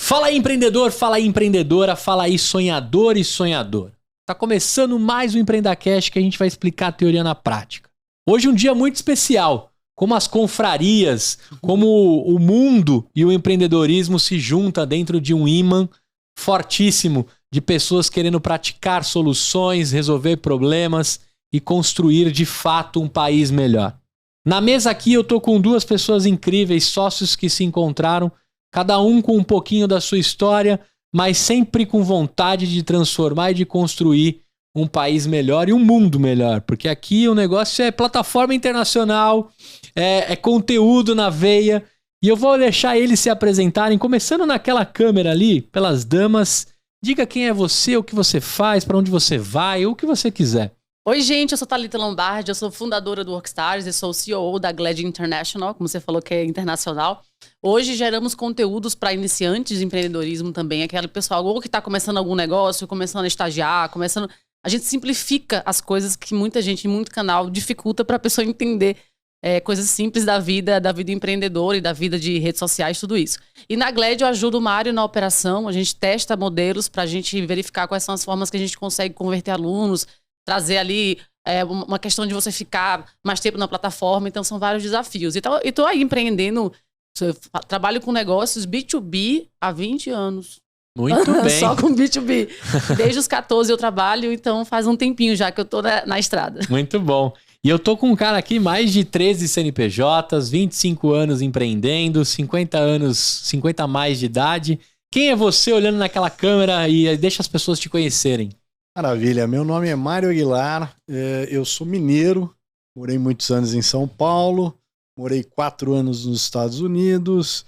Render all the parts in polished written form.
Fala aí, empreendedor, fala aí, empreendedora, fala aí, sonhador e sonhador. Tá começando mais um EmpreendaCast que a gente vai explicar a teoria na prática. Hoje um dia muito especial, como as confrarias, como o mundo e o empreendedorismo se juntam dentro de um imã fortíssimo de pessoas querendo praticar soluções, resolver problemas e construir de fato um país melhor. Na mesa aqui eu tô com duas pessoas incríveis, sócios que se encontraram, cada um com um pouquinho da sua história, mas sempre com vontade de transformar e de construir um país melhor e um mundo melhor. Porque aqui o negócio é plataforma internacional, é conteúdo na veia. E eu vou deixar eles se apresentarem, começando naquela câmera ali, pelas damas. Diga quem é você, o que você faz, para onde você vai, o que você quiser. Oi, gente, eu sou Thalita Lombardi, eu sou fundadora do Workstars e sou CEO da Glad International, como você falou que é internacional. Hoje geramos conteúdos para iniciantes de empreendedorismo também, aquele pessoal ou que está começando algum negócio, começando a estagiar, A gente simplifica as coisas que muita gente, em muito canal, dificulta para a pessoa entender coisas simples da vida empreendedora e da vida de redes sociais, tudo isso. E na Glad eu ajudo o Mário na operação, a gente testa modelos para a gente verificar quais são as formas que a gente consegue converter alunos, trazer ali uma questão de você ficar mais tempo na plataforma. Então, são vários desafios. E tô aí empreendendo. Eu trabalho com negócios B2B há 20 anos. Muito bem. Só com B2B. Desde os 14 eu trabalho, então faz um tempinho já que eu tô na estrada. Muito bom. E eu tô com um cara aqui, mais de 13 CNPJs, 25 anos empreendendo, 50 a mais de idade. Quem é você olhando naquela câmera e deixa as pessoas te conhecerem? Maravilha, meu nome é Mário Aguilar, eu sou mineiro, morei muitos anos em São Paulo, morei 4 anos nos Estados Unidos,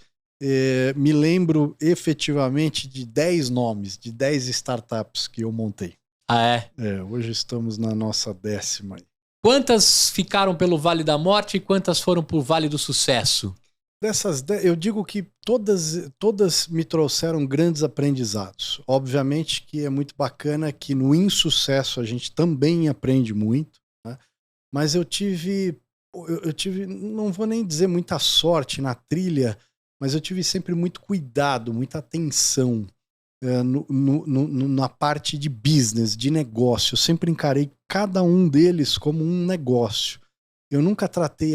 me lembro efetivamente de 10 nomes, de 10 startups que eu montei. Ah, é? Hoje estamos na nossa 10ª. Quantas ficaram pelo Vale da Morte e quantas foram pro Vale do Sucesso? Dessas 10, eu digo que todas me trouxeram grandes aprendizados. Obviamente que é muito bacana que no insucesso a gente também aprende muito, né? Mas eu tive, não vou nem dizer muita sorte na trilha, mas eu tive sempre muito cuidado, muita atenção na parte de business, de negócio. Eu sempre encarei cada um deles como um negócio. Eu nunca tratei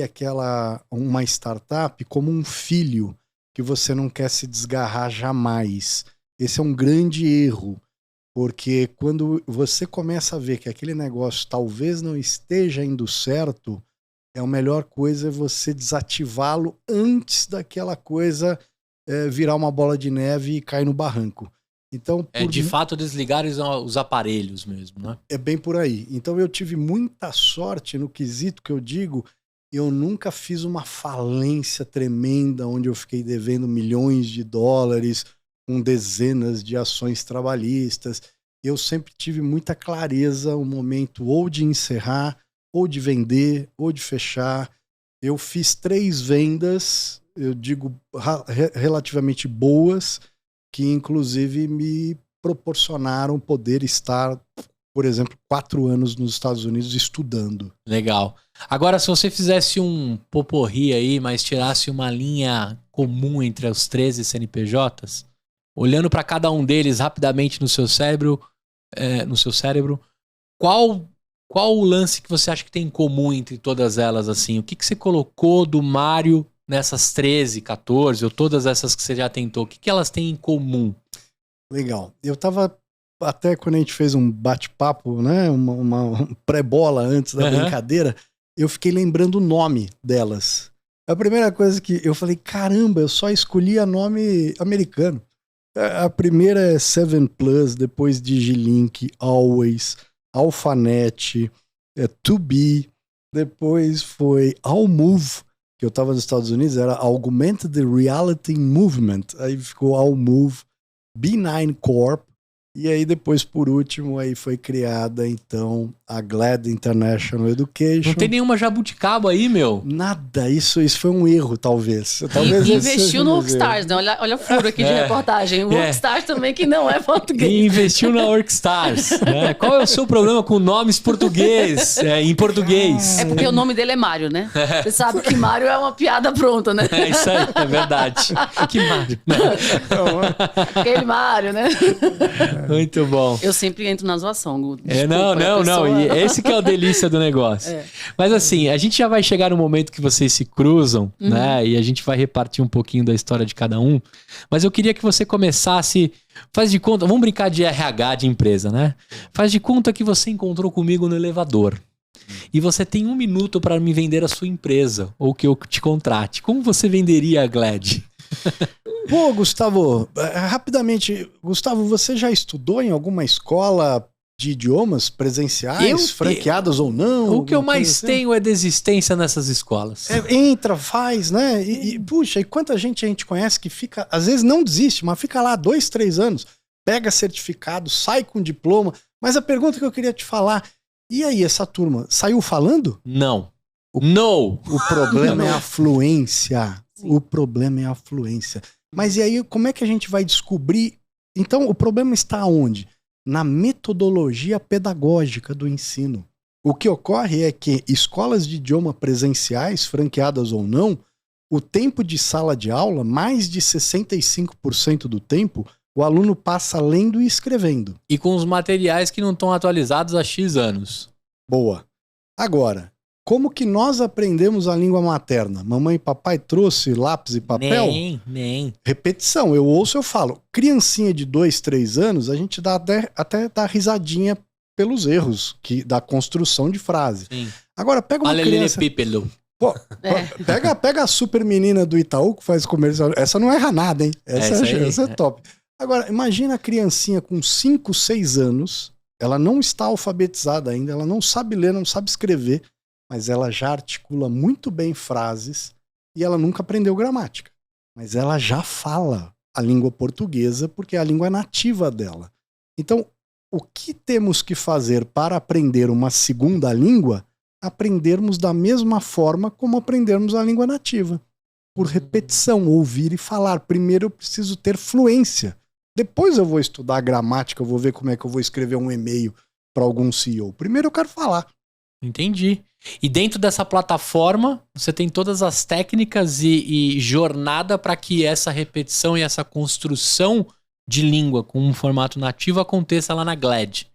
uma startup como um filho que você não quer se desgarrar jamais. Esse é um grande erro, porque quando você começa a ver que aquele negócio talvez não esteja indo certo, a melhor coisa é você desativá-lo antes daquela coisa virar uma bola de neve e cair no barranco. Então, de fato, desligar os aparelhos mesmo, né? É bem por aí. Então eu tive muita sorte no quesito que eu digo, eu nunca fiz uma falência tremenda onde eu fiquei devendo milhões de dólares com dezenas de ações trabalhistas. Eu sempre tive muita clareza o momento ou de encerrar, ou de vender, ou de fechar. Eu fiz 3 vendas, eu digo relativamente boas, que inclusive me proporcionaram poder estar, por exemplo, 4 anos nos Estados Unidos estudando. Legal. Agora, se você fizesse um poporri aí, mas tirasse uma linha comum entre os 13 CNPJs, olhando para cada um deles rapidamente no seu cérebro, qual o lance que você acha que tem em comum entre todas elas, assim? O que você colocou do Mário nessas 13, 14 ou todas essas que você já tentou? O que elas têm em comum? Legal. Eu tava, até quando a gente fez um bate-papo, né, uma pré-bola antes da brincadeira, eu fiquei lembrando o nome delas. A primeira coisa que eu falei, caramba, eu só escolhia nome americano. A primeira é 7Plus, depois Digilink, Always, Alphanet, 2B, depois foi Allmove, que eu estava nos Estados Unidos, era Augmented Reality Movement, aí ficou Allmove, B9 Corp, E aí depois, por último, aí foi criada, então, a GLAD International Education. Não tem nenhuma jabuticaba aí, meu? Nada, isso foi um erro, talvez. E investiu no Workstars, né? Olha o furo aqui de reportagem. O Workstars também, que não é português. E investiu na Workstars. Né? Qual é o seu problema com nomes português, em português? É porque o nome dele é Mário, né? Você sabe que Mário é uma piada pronta, né? É isso aí, é verdade. Que Mário. Aquele Mário, né? Muito bom. Eu sempre entro na zoação, Gu. Não. E esse que é o delícia do negócio. Mas assim, a gente já vai chegar no momento que vocês se cruzam, né? E a gente vai repartir um pouquinho da história de cada um. Mas eu queria que você começasse... Faz de conta... Vamos brincar de RH de empresa, né? Faz de conta que você encontrou comigo no elevador. E você tem 1 minuto para me vender a sua empresa. Ou que eu te contrate. Como você venderia a GLAD? Pô, Gustavo, rapidamente, Gustavo, você já estudou em alguma escola de idiomas presenciais, franqueadas ou não? O que eu mais tenho é desistência nessas escolas. Entra, faz, né? Puxa, e quanta gente a gente conhece que fica, às vezes não desiste, mas fica lá 2, 3 anos, pega certificado, sai com diploma. Mas a pergunta que eu queria te falar, e aí, essa turma, saiu falando? Não. O problema é a fluência. O problema é a fluência. Mas e aí, como é que a gente vai descobrir? Então, o problema está onde? Na metodologia pedagógica do ensino. O que ocorre é que escolas de idioma presenciais, franqueadas ou não, o tempo de sala de aula, mais de 65% do tempo, o aluno passa lendo e escrevendo. E com os materiais que não estão atualizados há X anos. Boa. Agora, como que nós aprendemos a língua materna? Mamãe e papai trouxe lápis e papel? Nem. Repetição, eu ouço, eu falo. Criancinha de 2, 3 anos, a gente até dá risadinha pelos erros da construção de frase. Sim. Agora, pega uma criança... Pô, pega a super menina do Itaú que faz comercial. Essa não erra nada, hein? Essa é top. Agora, imagina a criancinha com 5, 6 anos, ela não está alfabetizada ainda, ela não sabe ler, não sabe escrever, mas ela já articula muito bem frases e ela nunca aprendeu gramática. Mas ela já fala a língua portuguesa porque é a língua nativa dela. Então, o que temos que fazer para aprender uma segunda língua? Aprendermos da mesma forma como aprendermos a língua nativa. Por repetição, ouvir e falar. Primeiro eu preciso ter fluência. Depois eu vou estudar gramática, eu vou ver como é que eu vou escrever um e-mail para algum CEO. Primeiro eu quero falar. Entendi. E dentro dessa plataforma, você tem todas as técnicas e jornada para que essa repetição e essa construção de língua com um formato nativo aconteça lá na GLAD.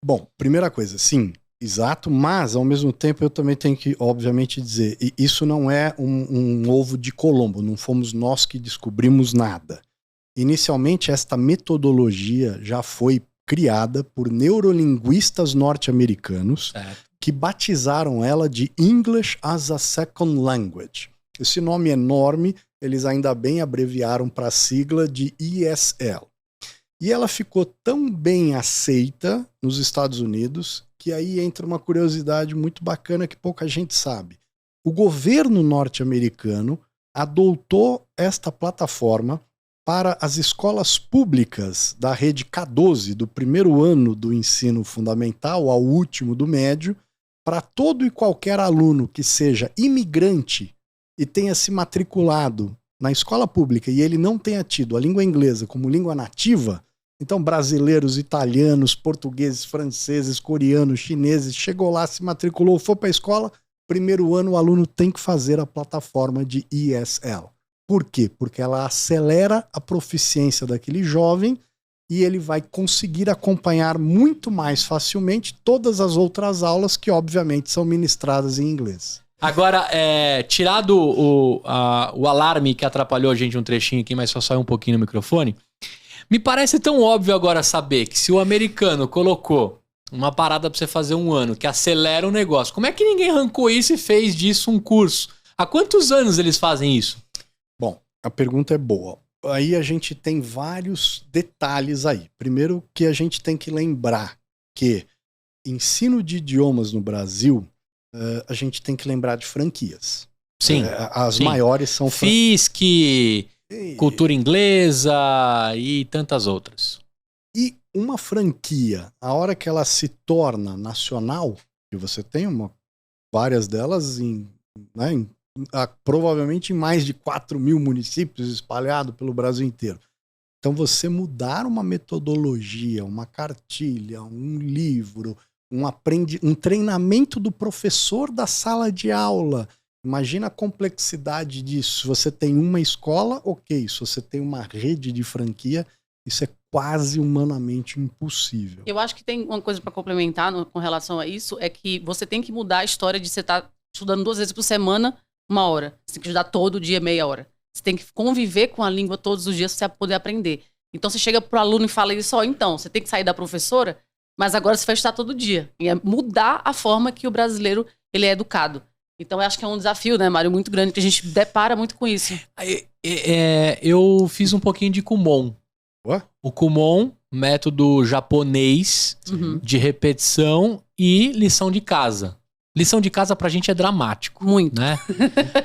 Bom, primeira coisa, sim, exato, mas ao mesmo tempo eu também tenho que, obviamente, dizer, isso não é um ovo de Colombo, não fomos nós que descobrimos nada. Inicialmente, esta metodologia já foi criada por neurolinguistas norte-americanos, que batizaram ela de English as a Second Language. Esse nome enorme, eles ainda bem abreviaram para a sigla de ESL. E ela ficou tão bem aceita nos Estados Unidos que aí entra uma curiosidade muito bacana que pouca gente sabe. O governo norte-americano adotou esta plataforma para as escolas públicas da rede K12, do primeiro ano do ensino fundamental ao último do médio, para todo e qualquer aluno que seja imigrante e tenha se matriculado na escola pública e ele não tenha tido a língua inglesa como língua nativa, então brasileiros, italianos, portugueses, franceses, coreanos, chineses, chegou lá, se matriculou, foi para a escola, primeiro ano o aluno tem que fazer a plataforma de ESL. Por quê? Porque ela acelera a proficiência daquele jovem e ele vai conseguir acompanhar muito mais facilmente todas as outras aulas que obviamente são ministradas em inglês. Agora, tirado o alarme que atrapalhou a gente um trechinho aqui, mas só saiu um pouquinho no microfone, me parece tão óbvio agora saber que se o americano colocou uma parada pra você fazer um ano, que acelera o negócio, como é que ninguém arrancou isso e fez disso um curso? Há quantos anos eles fazem isso? Bom, a pergunta é boa. Aí a gente tem vários detalhes aí. Primeiro que a gente tem que lembrar que ensino de idiomas no Brasil, a gente tem que lembrar de franquias. Sim. As maiores são... FISC, Cultura Inglesa e tantas outras. E uma franquia, a hora que ela se torna nacional, e você tem várias delas provavelmente em mais de 4.000 municípios espalhados pelo Brasil inteiro. Então você mudar uma metodologia, uma cartilha, um livro, um treinamento do professor da sala de aula. Imagina a complexidade disso. Se você tem uma escola, ok. Se você tem uma rede de franquia, isso é quase humanamente impossível. Eu acho que tem uma coisa para complementar com relação a isso, é que você tem que mudar a história de você estar estudando 2 vezes por semana, 1 hora. Você tem que estudar todo dia, meia hora. Você tem que conviver com a língua todos os dias para você poder aprender. Então você chega pro aluno e fala isso, então, você tem que sair da professora, mas agora você vai estudar todo dia. E é mudar a forma que o brasileiro ele é educado. Então eu acho que é um desafio, né, Mário, muito grande, que a gente depara muito com isso. Eu fiz um pouquinho de Kumon. O Kumon, método japonês de repetição e lição de casa. Lição de casa pra gente é dramático. Muito. Né?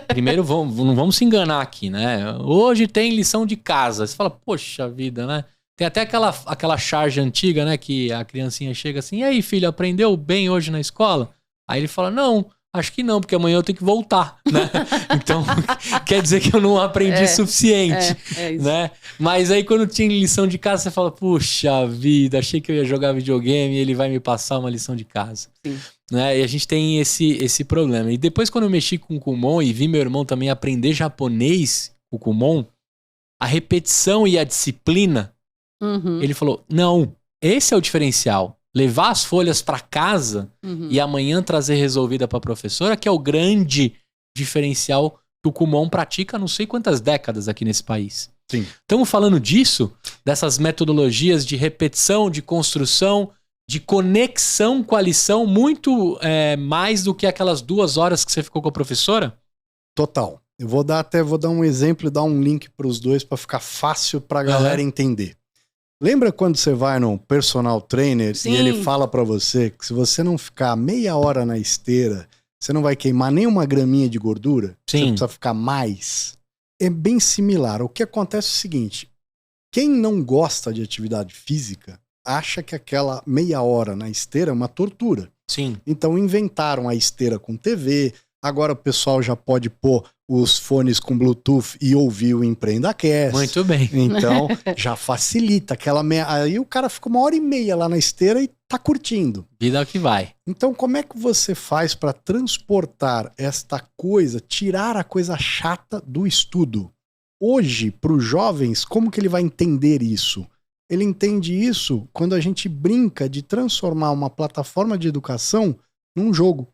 Primeiro, não vamos se enganar aqui, né? Hoje tem lição de casa. Você fala, poxa vida, né? Tem até aquela charge antiga, né? Que a criancinha chega assim, e aí, filho, aprendeu bem hoje na escola? Aí ele fala, não, acho que não, porque amanhã eu tenho que voltar, né? Então, quer dizer que eu não aprendi suficiente, isso. Né? Mas aí quando tinha lição de casa, você fala, puxa vida, achei que eu ia jogar videogame e ele vai me passar uma lição de casa. Sim. Né? E a gente tem esse problema. E depois quando eu mexi com o Kumon e vi meu irmão também aprender japonês com o Kumon, a repetição e a disciplina, ele falou, não, esse é o diferencial. Levar as folhas para casa e amanhã trazer resolvida para a professora, que é o grande diferencial que o Kumon pratica há não sei quantas décadas aqui nesse país. Sim. Estamos falando disso, dessas metodologias de repetição, de construção, de conexão com a lição, muito mais do que aquelas 2 horas que você ficou com a professora? Total. Eu vou dar um exemplo e dar um link para os dois para ficar fácil para a galera entender. Lembra quando você vai num personal trainer e ele fala pra você que se você não ficar meia hora na esteira, você não vai queimar nem uma graminha de gordura? Sim. Você precisa ficar mais? É bem similar. O que acontece é o seguinte, quem não gosta de atividade física acha que aquela meia hora na esteira é uma tortura. Sim. Então inventaram a esteira com TV, agora o pessoal já pode pôr os fones com Bluetooth e ouvir o EmpreendaCast. Muito bem. Então, já facilita. Aí o cara fica 1h30 lá na esteira e tá curtindo. Vida que vai. Então, como é que você faz para transportar esta coisa, tirar a coisa chata do estudo? Hoje, para os jovens, como que ele vai entender isso? Ele entende isso quando a gente brinca de transformar uma plataforma de educação num jogo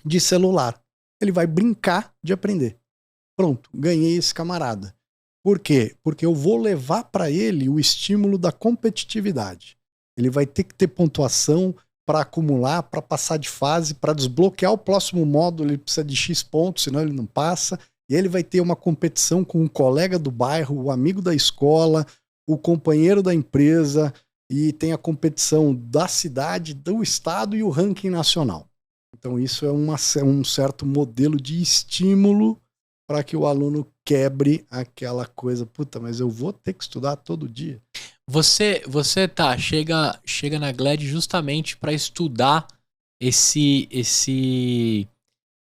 de celular. Ele vai brincar de aprender. Pronto, ganhei esse camarada. Por quê? Porque eu vou levar para ele o estímulo da competitividade. Ele vai ter que ter pontuação para acumular, para passar de fase, para desbloquear o próximo módulo, ele precisa de X pontos, senão ele não passa. E ele vai ter uma competição com um colega do bairro, o amigo da escola, o companheiro da empresa, e tem a competição da cidade, do estado e o ranking nacional. Então isso é um certo modelo de estímulo para que o aluno quebre aquela coisa, puta, mas eu vou ter que estudar todo dia. Você chega na GLED justamente para estudar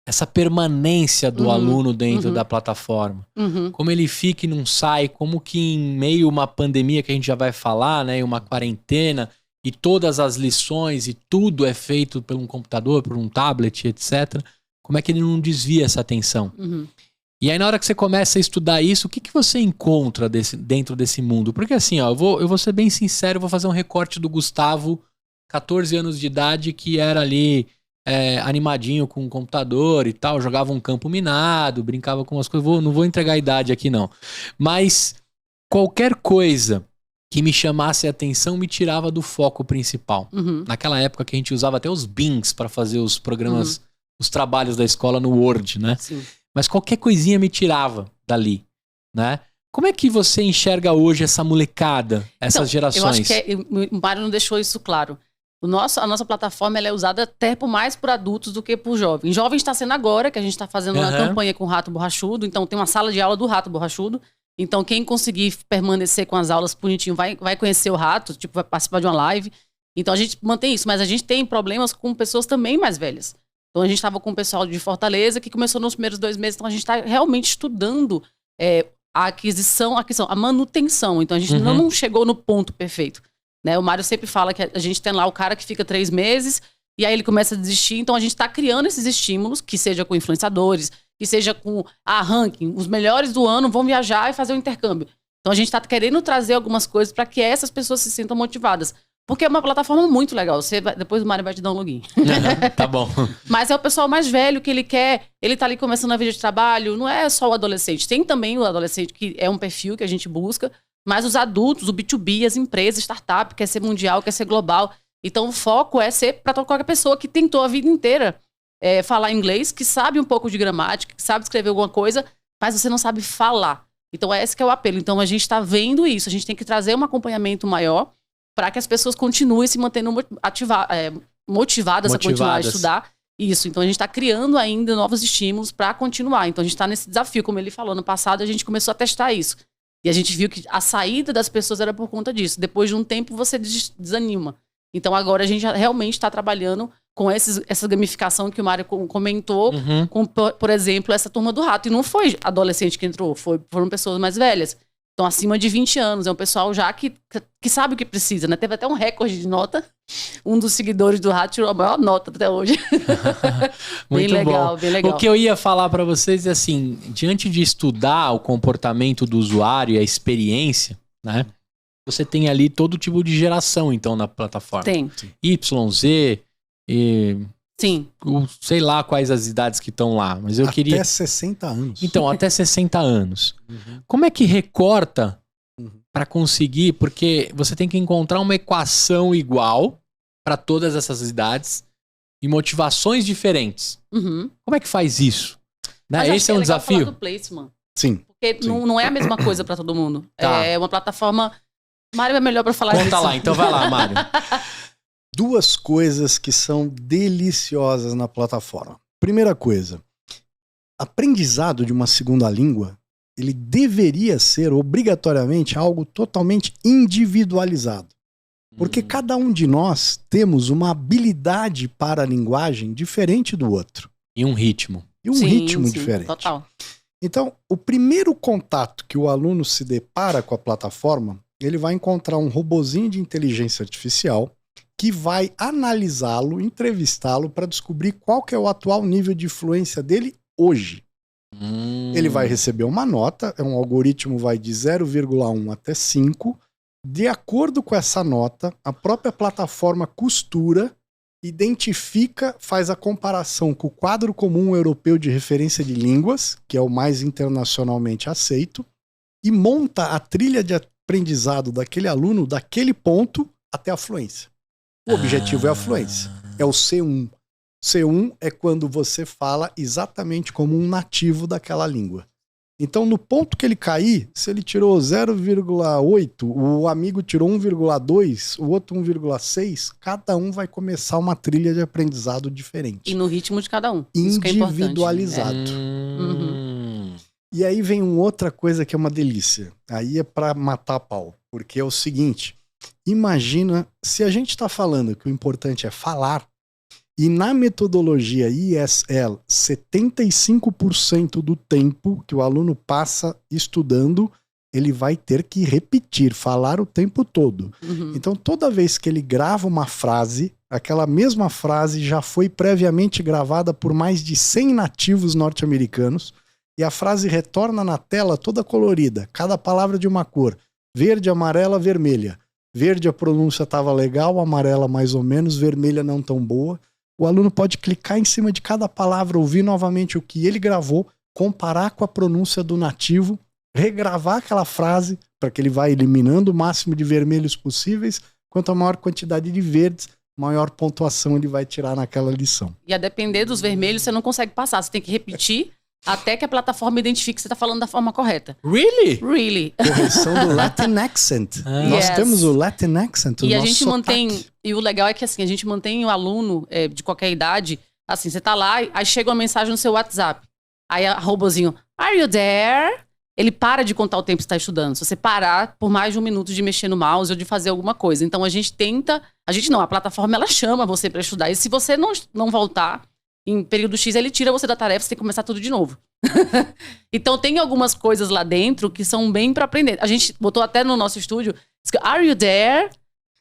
essa permanência do aluno dentro da plataforma. Como ele fica e não sai, como que em meio a uma pandemia que a gente já vai falar, né, uma quarentena, e todas as lições e tudo é feito por um computador, por um tablet, etc. Como é que ele não desvia essa atenção? E aí na hora que você começa a estudar isso, o que você encontra dentro desse mundo? Porque assim, ó, eu vou ser bem sincero, eu vou fazer um recorte do Gustavo, 14 anos de idade, que era ali animadinho com o computador e tal, jogava um campo minado, brincava com umas coisas, não vou entregar a idade aqui não. Mas qualquer coisa que me chamasse a atenção me tirava do foco principal. Naquela época que a gente usava até os Bings para fazer os programas, os trabalhos da escola no Word, né? Sim. Mas qualquer coisinha me tirava dali, né? Como é que você enxerga hoje essa molecada, essas gerações? Eu acho que o Mário não deixou isso claro. A nossa plataforma ela é usada até mais por adultos do que por jovens. Jovem está sendo agora, que a gente está fazendo uma campanha com o Rato Borrachudo. Então tem uma sala de aula do Rato Borrachudo. Então, quem conseguir permanecer com as aulas bonitinho vai conhecer o Rato, tipo, vai participar de uma live. Então, a gente mantém isso. Mas a gente tem problemas com pessoas também mais velhas. Então, a gente estava com o pessoal de Fortaleza, que começou nos primeiros 2 meses. Então, a gente está realmente estudando a aquisição, a manutenção. Então, a gente não chegou no ponto perfeito. Né? O Mário sempre fala que a gente tem lá o cara que fica 3 meses e aí ele começa a desistir. Então, a gente está criando esses estímulos, que seja com influenciadores, que seja com ranking. Os melhores do ano vão viajar e fazer o intercâmbio. Então, a gente está querendo trazer algumas coisas para que essas pessoas se sintam motivadas. Porque é uma plataforma muito legal. Depois o Mário vai te dar um login. Tá bom. Mas é o pessoal mais velho que ele quer. Ele tá ali começando a vida de trabalho. Não é só o adolescente. Tem também o adolescente, que é um perfil que a gente busca. Mas os adultos, o B2B, as empresas, startup, quer ser mundial, quer ser global. Então o foco é ser para qualquer pessoa que tentou a vida inteira falar inglês, que sabe um pouco de gramática, que sabe escrever alguma coisa, mas você não sabe falar. Então esse que é o apelo. Então a gente está vendo isso. A gente tem que trazer um acompanhamento maior para que as pessoas continuem se mantendo motivadas a continuar a estudar. Isso. Então a gente está criando ainda novos estímulos para continuar. Então a gente está nesse desafio. Como ele falou, no passado a gente começou a testar isso. E a gente viu que a saída das pessoas era por conta disso. Depois de um tempo você desanima. Então agora a gente realmente está trabalhando com essa gamificação que o Mário comentou, com, por exemplo, essa turma do Rato. E não foi adolescente que entrou, foram pessoas mais velhas. Então, acima de 20 anos. É um pessoal já que sabe o que precisa, né? Teve até um recorde de nota. Um dos seguidores do Rato tirou a maior nota até hoje. Muito bem legal, bom. Bem legal. O que eu ia falar para vocês é assim, diante de estudar o comportamento do usuário e a experiência, né? Você tem ali todo tipo de geração, então, na plataforma. Tem. Y, Z, Sim. Sei lá quais as idades que estão lá, mas eu queria... Até 60 anos. Então, até 60 anos. Como é que recorta para conseguir? Porque você tem que encontrar uma equação igual para todas essas idades e motivações diferentes. Como é que faz isso? Né? Esse é um desafio. Falar do placement. Sim. Porque não é a mesma coisa para todo mundo. Tá. É uma plataforma... Mário é melhor para falar disso. Conta lá, então vai lá, Mário. 2 coisas que são deliciosas na plataforma. Primeira coisa, aprendizado de uma segunda língua, ele deveria ser obrigatoriamente algo totalmente individualizado. Porque cada um de nós temos uma habilidade para a linguagem diferente do outro. E um ritmo. E um ritmo diferente. Total. Então, o primeiro contato que o aluno se depara com a plataforma, ele vai encontrar um robozinho de inteligência artificial que vai analisá-lo, entrevistá-lo para descobrir qual que é o atual nível de fluência dele hoje. Ele vai receber uma nota, um algoritmo vai de 0,1 até 5. De acordo com essa nota, a própria plataforma costura, identifica, faz a comparação com o quadro comum europeu de referência de línguas, que é o mais internacionalmente aceito, e monta a trilha de aprendizado daquele aluno daquele ponto até a fluência. O objetivo é a fluência. É o C1. C1 é quando você fala exatamente como um nativo daquela língua. Então, no ponto que ele cair, se ele tirou 0,8, o amigo tirou 1,2, o outro 1,6, cada um vai começar uma trilha de aprendizado diferente. E no ritmo de cada um. Individualizado. E aí vem uma outra coisa que é uma delícia. Aí é pra matar a pau. Porque é o seguinte, imagina se a gente está falando que o importante é falar, e na metodologia ESL, 75% do tempo que o aluno passa estudando, ele vai ter que repetir, falar o tempo todo. Então, toda vez que ele grava uma frase, aquela mesma frase já foi previamente gravada por mais de 100 nativos norte-americanos, e a frase retorna na tela toda colorida, cada palavra de uma cor, verde, amarela, vermelha. Verde a pronúncia estava legal, amarela mais ou menos, vermelha não tão boa. O aluno pode clicar em cima de cada palavra, ouvir novamente o que ele gravou, comparar com a pronúncia do nativo, regravar aquela frase, para que ele vá eliminando o máximo de vermelhos possíveis. Quanto a maior quantidade de verdes, maior pontuação ele vai tirar naquela lição. E a depender dos vermelhos, você não consegue passar. Você tem que repetir até que a plataforma identifique que você está falando da forma correta. Really? Really. Correção do Latin accent. Nós temos o Latin accent, o E a nosso gente sotaque. mantém... E o legal é que assim, a gente mantém o aluno de qualquer idade. Assim, você tá lá, aí chega uma mensagem no seu WhatsApp. Aí a robozinho, are you there? ele para de contar o tempo que você está estudando. Se você parar por mais de 1 minuto de mexer no mouse ou de fazer alguma coisa. Então, a plataforma, ela chama você para estudar. E se você não voltar em período X, ele tira você da tarefa, você tem que começar tudo de novo. Então, tem algumas coisas lá dentro que são bem para aprender. A gente botou até no nosso estúdio, Are you there?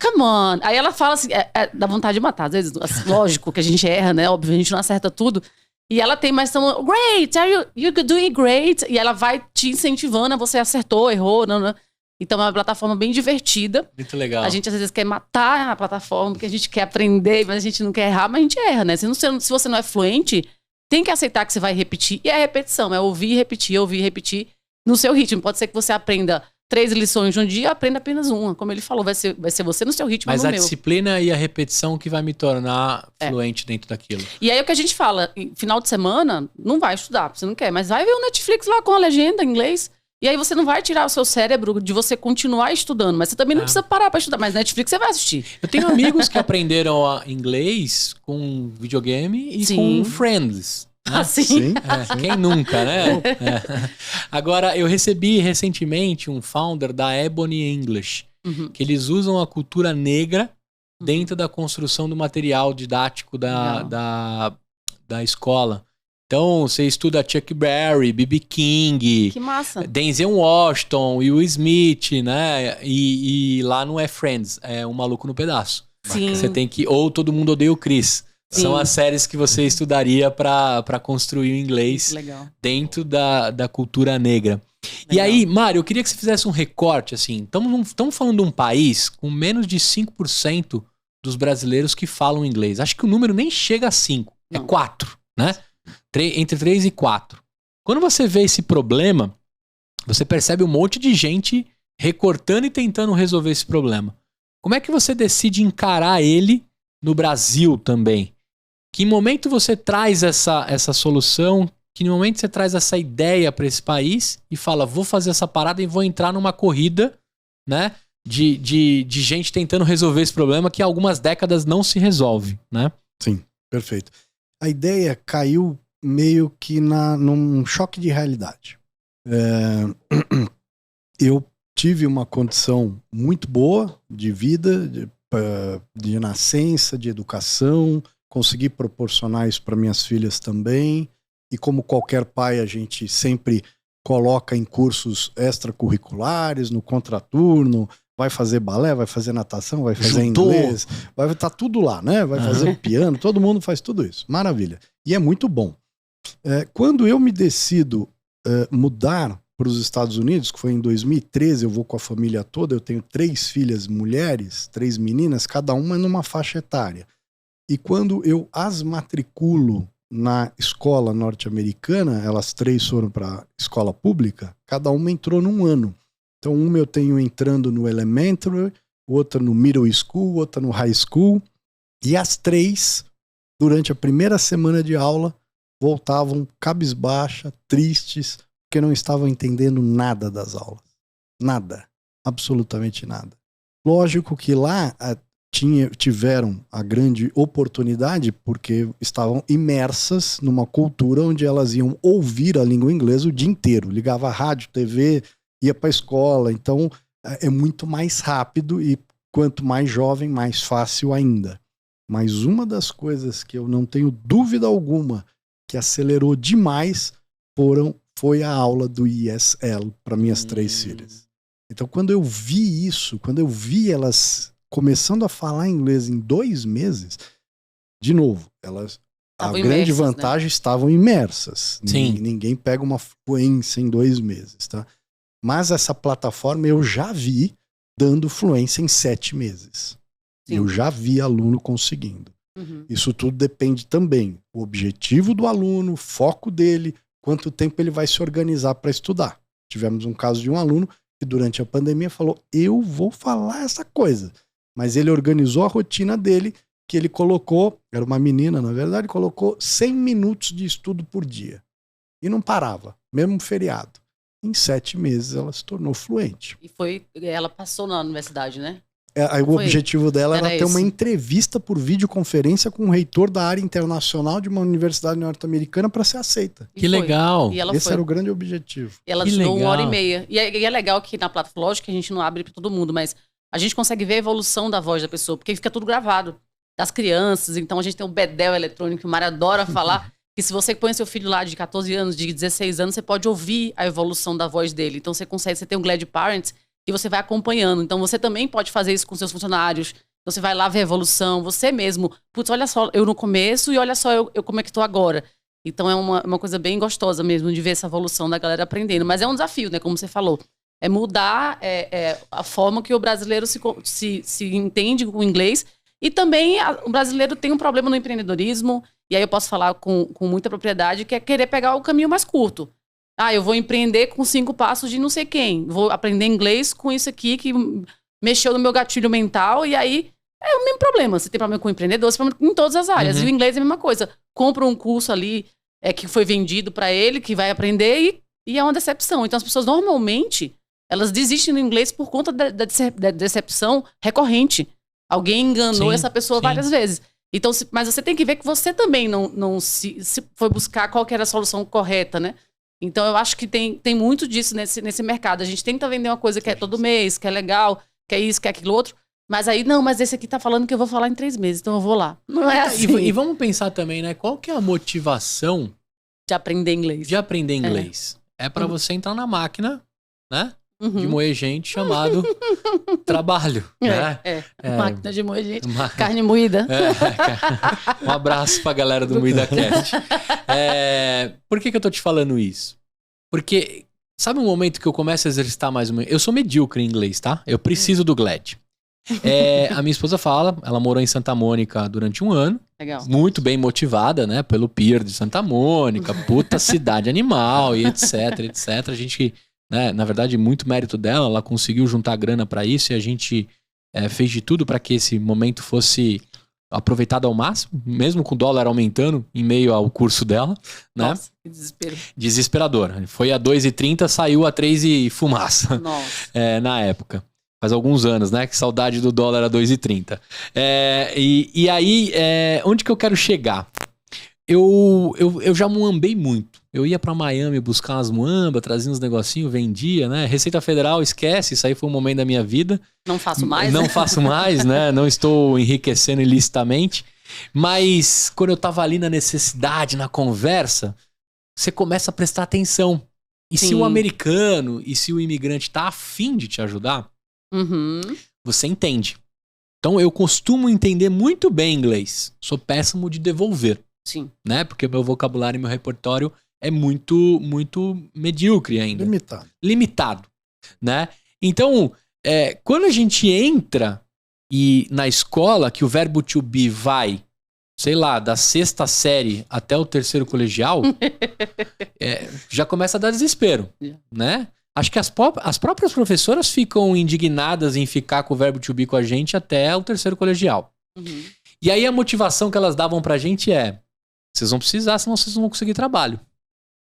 Come on. Aí ela fala assim, dá vontade de matar. Às vezes, lógico que a gente erra, né? Óbvio, a gente não acerta tudo. E ela tem mais tão, great, you're doing great. E ela vai te incentivando, você acertou, errou, não. Então é uma plataforma bem divertida. Muito legal. A gente às vezes quer matar a plataforma, porque a gente quer aprender, mas a gente não quer errar, mas a gente erra, né? Se você não é fluente, tem que aceitar que você vai repetir. E é a repetição, é ouvir e repetir no seu ritmo. Pode ser que você aprenda 3 lições de um dia, aprenda apenas uma. Como ele falou, vai ser você no seu ritmo, mas no a meu. disciplina e a repetição que vai me tornar fluente dentro daquilo. E aí o que a gente fala, final de semana, não vai estudar, você não quer, mas vai ver o Netflix lá com a legenda em inglês. E aí você não vai tirar o seu cérebro de você continuar estudando, mas você também não precisa parar pra estudar, mas Netflix você vai assistir. Eu tenho amigos que aprenderam inglês com videogame e com Friends. Né? Ah, sim. Sim. Quem nunca, né? Agora, eu recebi recentemente um founder da Ebony English, que eles usam a cultura negra dentro da construção do material didático da escola. Então, você estuda Chuck Berry, B.B. King, Que massa. Denzel Washington, Will Smith, né? E lá não é Friends, é Um Maluco no Pedaço. Sim. Você tem que... Ou Todo Mundo Odeia o Chris. Sim. São as séries que você estudaria para construir o inglês dentro da cultura negra. Legal. E aí, Mário, eu queria que você fizesse um recorte, assim. Estamos falando de um país com menos de 5% dos brasileiros que falam inglês. Acho que o número nem chega a 5, é 4, né? Entre 3 e 4. Quando você vê esse problema, você percebe um monte de gente recortando e tentando resolver esse problema. Como é que você decide encarar ele no Brasil também? Que momento você traz essa solução? Que momento você traz essa ideia para esse país e fala, vou fazer essa parada e vou entrar numa corrida, né, de gente tentando resolver esse problema que há algumas décadas não se resolve, né? Sim, perfeito. A ideia caiu meio que num choque de realidade. Eu tive uma condição muito boa de vida, de nascença, de educação, consegui proporcionar isso para minhas filhas também, e como qualquer pai, a gente sempre coloca em cursos extracurriculares, no contraturno, vai fazer balé, vai fazer natação, vai fazer inglês, vai estar tudo lá, né? Vai fazer piano, todo mundo faz tudo isso. Maravilha. E é muito bom. Quando eu me decido mudar para os Estados Unidos, que foi em 2013, eu vou com a família toda, eu tenho 3 filhas mulheres, 3 meninas, cada uma numa faixa etária. E quando eu as matriculo na escola norte-americana, elas 3 foram para escola pública, cada uma entrou num ano. Então, uma eu tenho entrando no elementary, outra no middle school, outra no high school. E as 3, durante a primeira semana de aula, voltavam cabisbaixa, tristes, porque não estavam entendendo nada das aulas. Nada. Absolutamente nada. Lógico que lá tiveram a grande oportunidade porque estavam imersas numa cultura onde elas iam ouvir a língua inglesa o dia inteiro. Ligava a rádio, TV, ia para a escola. Então, é muito mais rápido e quanto mais jovem, mais fácil ainda. Mas uma das coisas que eu não tenho dúvida alguma que acelerou demais foi a aula do ESL para minhas 3 filhas. Então, quando eu vi isso, quando eu vi elas começando a falar inglês em 2 meses, de novo, elas, a grande vantagem, né? Estavam imersas. Sim. Ninguém pega uma fluência em 2 meses, tá? Mas essa plataforma eu já vi dando fluência em 7 meses. Sim. Eu já vi aluno conseguindo. Isso tudo depende também do objetivo do aluno, foco dele, quanto tempo ele vai se organizar para estudar. Tivemos um caso de um aluno que durante a pandemia falou, eu vou falar essa coisa. Mas ele organizou a rotina dele, que ele colocou, era uma menina na verdade, colocou 100 minutos de estudo por dia. E não parava, mesmo feriado. Em 7 meses ela se tornou fluente. E ela passou na universidade, né? O objetivo dela era ter esse. uma entrevista por videoconferência com o reitor da área internacional de uma universidade norte-americana para ser aceita. Que legal. E ela Esse foi. era o grande objetivo. E ela durou 1h30. E é legal que na plataforma, lógico que a gente não abre para todo mundo, mas a gente consegue ver a evolução da voz da pessoa, porque fica tudo gravado. Das crianças, então a gente tem um bedel eletrônico que o Mário adora falar, que se você põe seu filho lá de 14 anos, de 16 anos, você pode ouvir a evolução da voz dele. Então você tem um Glad Parents e você vai acompanhando. Então você também pode fazer isso com seus funcionários. Você vai lá ver a evolução, você mesmo. Putz, olha só, eu no começo e olha só eu como é que tô agora. Então é uma coisa bem gostosa mesmo de ver essa evolução da galera aprendendo. Mas é um desafio, né? Como você falou. É mudar a forma que o brasileiro se entende com o inglês. E também o brasileiro tem um problema no empreendedorismo, e aí eu posso falar com muita propriedade, que é querer pegar o caminho mais curto. Eu vou empreender com 5 passos de não sei quem. Vou aprender inglês com isso aqui que mexeu no meu gatilho mental, e aí é o mesmo problema. Você tem problema com o empreendedor, você tem problema em todas as áreas. E o inglês é a mesma coisa. Compra um curso ali que foi vendido para ele, que vai aprender, e é uma decepção. Então as pessoas normalmente, elas desistem do inglês por conta da decepção recorrente. Alguém enganou essa pessoa várias vezes. Então, mas você tem que ver que você também não se foi buscar qual que era a solução correta, né? Então, eu acho que tem muito disso nesse mercado. A gente tenta vender uma coisa que é todo mês, que é legal, que é isso, que é aquilo outro. Mas aí, não, mas esse aqui tá falando que eu vou falar em 3 meses, então eu vou lá. Não é assim. E vamos pensar também, né? Qual que é a motivação de aprender inglês? De aprender inglês. É para você entrar na máquina, né? De moer gente chamado trabalho, né? Máquina de moer gente. Carne moída. Um abraço pra galera do Moída Cast. Por que eu tô te falando isso? Porque sabe um momento que eu começo a exercitar mais eu sou medíocre em inglês, tá? Eu preciso do Glad. A minha esposa fala, ela morou em Santa Mônica durante 1 ano. Legal. Muito bem motivada, né? Pelo pier de Santa Mônica, puta cidade animal e etc, etc. A gente... Na verdade, muito mérito dela, ela conseguiu juntar grana para isso e a gente fez de tudo para que esse momento fosse aproveitado ao máximo, mesmo com o dólar aumentando em meio ao curso dela. Nossa, né? Que desespero. Desesperador. Foi a 2,30, saiu a 3 e fumaça. Nossa. Na época. Faz alguns anos, né? Que saudade do dólar a 2,30. E aí, onde que eu quero chegar? Eu já muambei muito. Eu ia pra Miami buscar umas muambas, trazia uns negocinhos, vendia, né? Receita Federal, esquece, isso aí foi um momento da minha vida. Não faço mais, Não faço mais, né? Não estou enriquecendo ilicitamente. Mas quando eu tava ali na necessidade, na conversa, você começa a prestar atenção. E se o americano e se o imigrante tá afim de te ajudar, você entende. Então eu costumo entender muito bem inglês. Sou péssimo de devolver. Sim. Né? Porque meu vocabulário e meu repertório é muito, muito medíocre ainda. Limitado. Né? Então, quando a gente entra na escola, que o verbo to be vai, sei lá, da 6ª série até o 3º colegial, já começa a dar desespero. Né? Acho que as próprias professoras ficam indignadas em ficar com o verbo to be com a gente até o 3º colegial. E aí a motivação que elas davam pra gente vocês vão precisar, senão vocês não vão conseguir trabalho,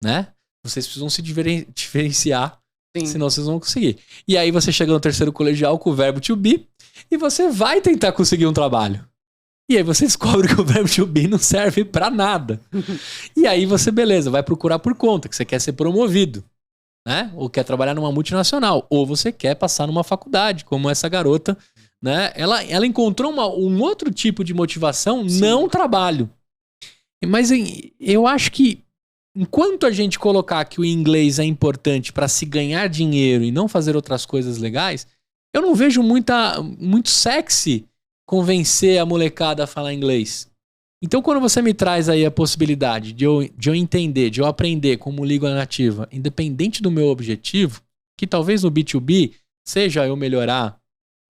né? Vocês precisam se diferenciar, senão vocês não vão conseguir. E aí você chega no 3º colegial com o verbo to be e você vai tentar conseguir um trabalho. E aí você descobre que o verbo to be não serve pra nada. E aí você, beleza, vai procurar por conta, que você quer ser promovido, né? Ou quer trabalhar numa multinacional, ou você quer passar numa faculdade, como essa garota, né? Ela encontrou um outro tipo de motivação, não trabalho. Mas eu acho que enquanto a gente colocar que o inglês é importante para se ganhar dinheiro e não fazer outras coisas legais, eu não vejo muito sexy convencer a molecada a falar inglês. Então quando você me traz aí a possibilidade de eu entender, de eu aprender como língua nativa, independente do meu objetivo, que talvez no B2B seja eu melhorar,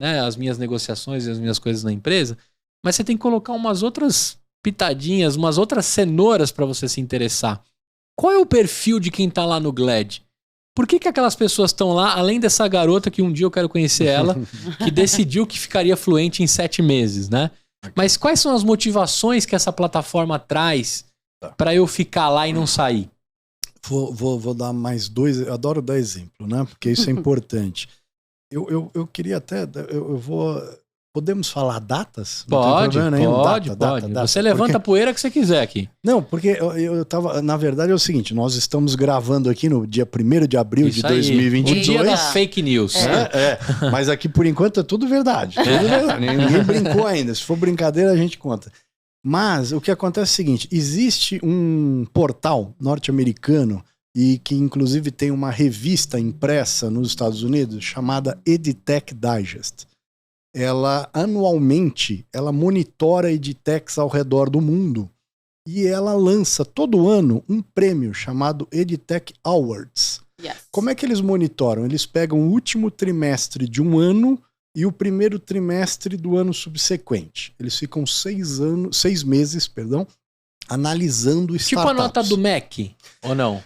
né, as minhas negociações e as minhas coisas na empresa, mas você tem que colocar umas outras pitadinhas, umas outras cenouras para você se interessar. Qual é o perfil de quem tá lá no Glad? Por que aquelas pessoas estão lá, além dessa garota que um dia eu quero conhecer ela, que decidiu que ficaria fluente em 7 meses, né? Mas quais são as motivações que essa plataforma traz para eu ficar lá e não sair? Vou dar mais 2, eu adoro dar exemplo, né? Porque isso é importante. Eu queria até, eu vou Podemos falar datas? Não tem Pode, problema nenhum. pode. Data. Você levanta a poeira que você quiser aqui. Não, porque eu tava... Na verdade é o seguinte, nós estamos gravando aqui no dia 1º de abril Isso de aí. 2022. O dia da fake news. Mas aqui por enquanto é tudo verdade. Ninguém brincou ainda. Se for brincadeira a gente conta. Mas o que acontece é o seguinte, existe um portal norte-americano e que inclusive tem uma revista impressa nos Estados Unidos chamada EdTech Digest. Ela anualmente monitora edtechs ao redor do mundo e ela lança todo ano um prêmio chamado EdTech Awards. Yes. Como é que eles monitoram? Eles pegam o último trimestre de um ano e o primeiro trimestre do ano subsequente. Eles ficam 6 meses, analisando startups. Tipo a nota do MEC, ou não?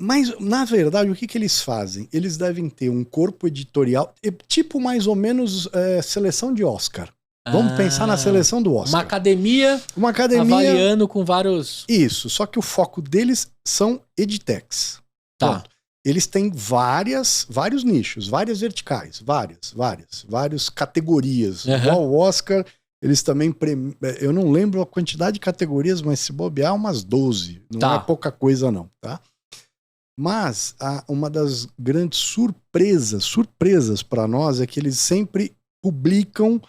Mas, na verdade, o que eles fazem? Eles devem ter um corpo editorial, tipo mais ou menos seleção de Oscar. Vamos pensar na seleção do Oscar. Uma academia avaliando com vários... Isso, só que o foco deles são edtechs. Tá. Pronto. Eles têm vários nichos, várias verticais, várias categorias. Igual o Oscar, eles também... Eu não lembro a quantidade de categorias, mas se bobear, umas 12. Não é pouca coisa não, tá? Mas uma das grandes surpresas para nós é que eles sempre publicam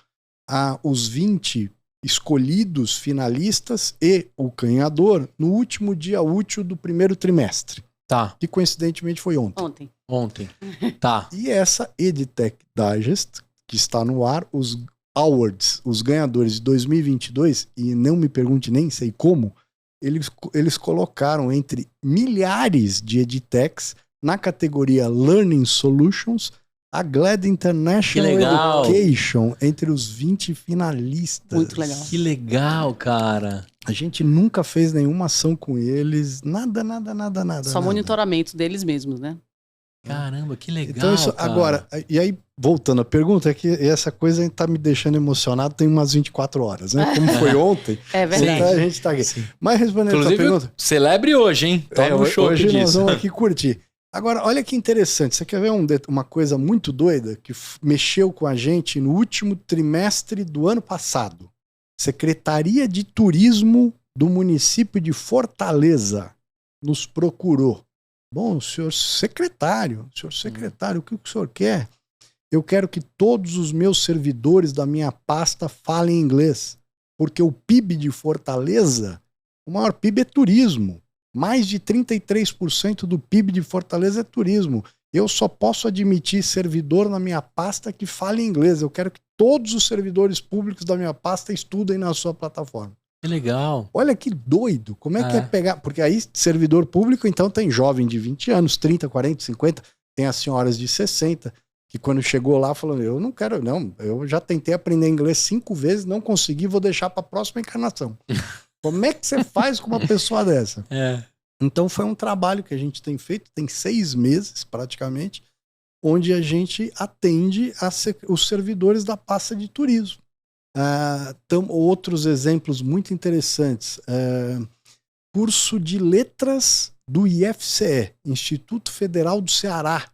os 20 escolhidos finalistas e o ganhador no último dia útil do primeiro trimestre. Tá. Que coincidentemente foi ontem. Ontem. Tá. E essa EdTech Digest, que está no ar, os awards, os ganhadores de 2022, e não me pergunte nem sei como, eles colocaram entre milhares de edtechs na categoria Learning Solutions a GLAD International Education entre os 20 finalistas. Muito legal. Que legal, cara. A gente nunca fez nenhuma ação com eles, nada. Só monitoramento deles mesmos, né? Caramba, que legal. Então isso, cara. agora, e aí, voltando à pergunta, é que essa coisa tá me deixando emocionado tem umas 24 horas, né? Como foi ontem. É verdade. A gente tá aqui. Sim. Mas respondendo a tua pergunta... Celebre hoje, hein? Toma um show hoje disso. nós vamos aqui curtir. Agora, olha que interessante. Você quer ver uma coisa muito doida que mexeu com a gente no último trimestre do ano passado? Secretaria de Turismo do município de Fortaleza nos procurou. Bom, senhor secretário, o que o senhor quer? Eu quero que todos os meus servidores da minha pasta falem inglês, porque o PIB de Fortaleza, o maior PIB é turismo. Mais de 33% do PIB de Fortaleza é turismo. Eu só posso admitir servidor na minha pasta que fale inglês. Eu quero que todos os servidores públicos da minha pasta estudem na sua plataforma. Que legal. Olha que doido. Como é que é pegar... Porque aí, servidor público, então, tem jovem de 20 anos, 30, 40, 50, tem as senhoras de 60, que quando chegou lá, falou, eu não quero, não. Eu já tentei aprender inglês 5 vezes, não consegui, vou deixar para a próxima encarnação. Como é que você faz com uma pessoa dessa? Então, foi um trabalho que a gente tem feito, tem 6 meses, praticamente, onde a gente atende os servidores da pasta de turismo. Outros exemplos muito interessantes. Curso de letras do IFCE, Instituto Federal do Ceará.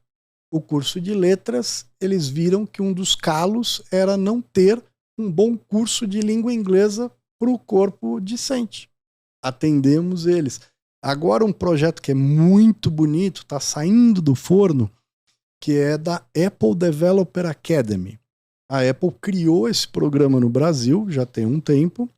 O curso de letras, eles viram que um dos calos era não ter um bom curso de língua inglesa para o corpo discente. Atendemos eles. Agora um projeto que é muito bonito, está saindo do forno, que é da Apple Developer Academy. A Apple criou esse programa no Brasil, já tem um tempo.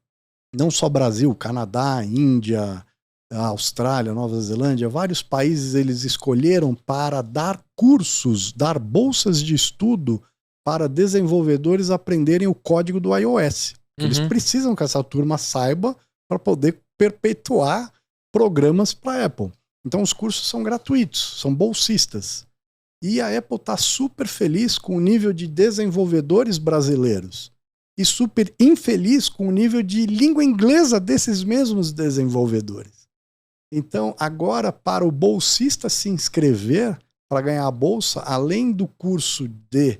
Não só Brasil, Canadá, Índia, Austrália, Nova Zelândia, vários países eles escolheram para dar cursos, dar bolsas de estudo para desenvolvedores aprenderem o código do iOS. Eles precisam que essa turma saiba para poder perpetuar programas para a Apple. Então os cursos são gratuitos, são bolsistas. E a Apple está super feliz com o nível de desenvolvedores brasileiros e super infeliz com o nível de língua inglesa desses mesmos desenvolvedores. Então, agora, para o bolsista se inscrever para ganhar a bolsa, além do curso de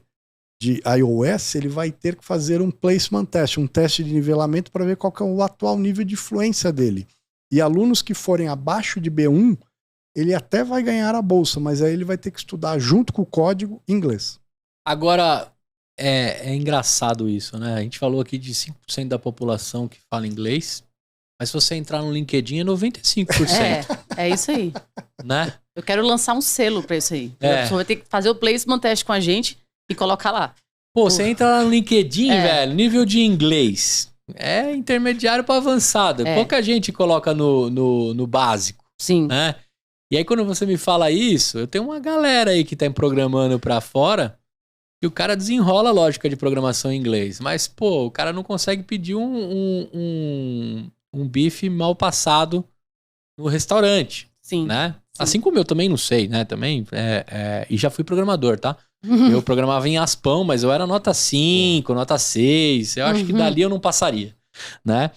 iOS, ele vai ter que fazer um placement test, um teste de nivelamento para ver qual que é o atual nível de fluência dele. E alunos que forem abaixo de B1, ele até vai ganhar a bolsa, mas aí ele vai ter que estudar junto com o código inglês. Agora, É engraçado isso, né? A gente falou aqui de 5% da população que fala inglês, mas se você entrar no LinkedIn é 95%. É isso aí. Né? Eu quero lançar um selo pra isso aí. É. A pessoa vai ter que fazer o placement test com a gente e colocar lá. Pô, você entra lá no LinkedIn, É. velho, nível de inglês. É intermediário para avançado. É. Pouca gente coloca no básico, Sim. né? E aí quando você me fala isso, eu tenho uma galera aí que tá programando pra fora e o cara desenrola a lógica de programação em inglês. Mas, pô, o cara não consegue pedir um bife mal passado no restaurante, Sim. né? Sim. Assim como eu também não sei, né? Também, e já fui programador, tá? Eu programava em Aspão, mas eu era nota 5, nota 6. Eu acho que dali eu não passaria, né?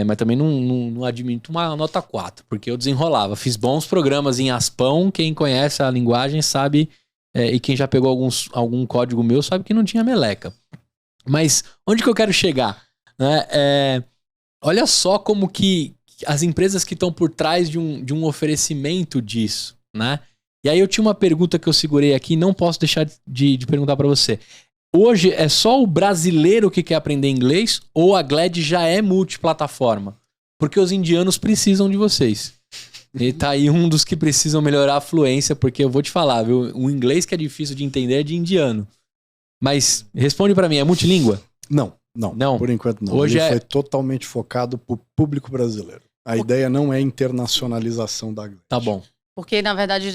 Mas também não admito uma nota 4, porque eu desenrolava. Fiz bons programas em Aspão. Quem conhece a linguagem sabe, e quem já pegou algum código meu sabe que não tinha meleca. Mas onde que eu quero chegar? Né? Olha só como que as empresas que estão por trás de um oferecimento disso, né? E aí eu tinha uma pergunta que eu segurei aqui, não posso deixar de perguntar para você. Hoje é só o brasileiro que quer aprender inglês ou a Glad já é multiplataforma? Porque os indianos precisam de vocês. E tá aí um dos que precisam melhorar a fluência, porque eu vou te falar, viu? O inglês que é difícil de entender é de indiano. Mas responde para mim, é multilíngua? Não. Por enquanto não. Hoje Ele foi totalmente focado pro público brasileiro. A ideia não é internacionalização da Glad. Tá bom. Porque, na verdade,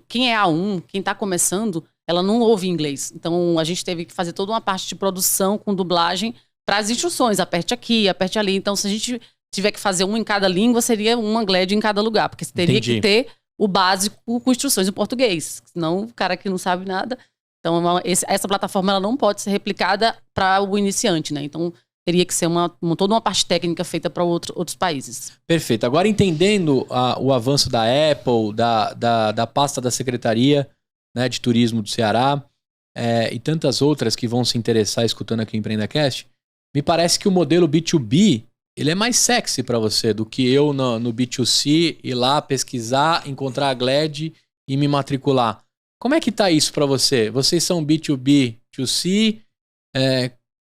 quem é A1, quem tá começando, ela não ouve inglês. Então, a gente teve que fazer toda uma parte de produção com dublagem para as instruções. Aperte aqui, aperte ali. Então, se a gente tiver que fazer um em cada língua, seria uma Glad em cada lugar. Porque você teria que ter o básico com instruções em português. Senão, o cara que não sabe nada... Então, essa plataforma ela não pode ser replicada para o iniciante, né? Então, teria que ser toda uma parte técnica feita para outros países. Perfeito. Agora, entendendo o avanço da Apple, da pasta da Secretaria, né, de Turismo do Ceará, e tantas outras que vão se interessar escutando aqui o EmpreendaCast, me parece que o modelo B2B ele é mais sexy para você do que eu no B2C ir lá pesquisar, encontrar a Glad e me matricular. Como é que tá isso para você? Vocês são B2B, B2C?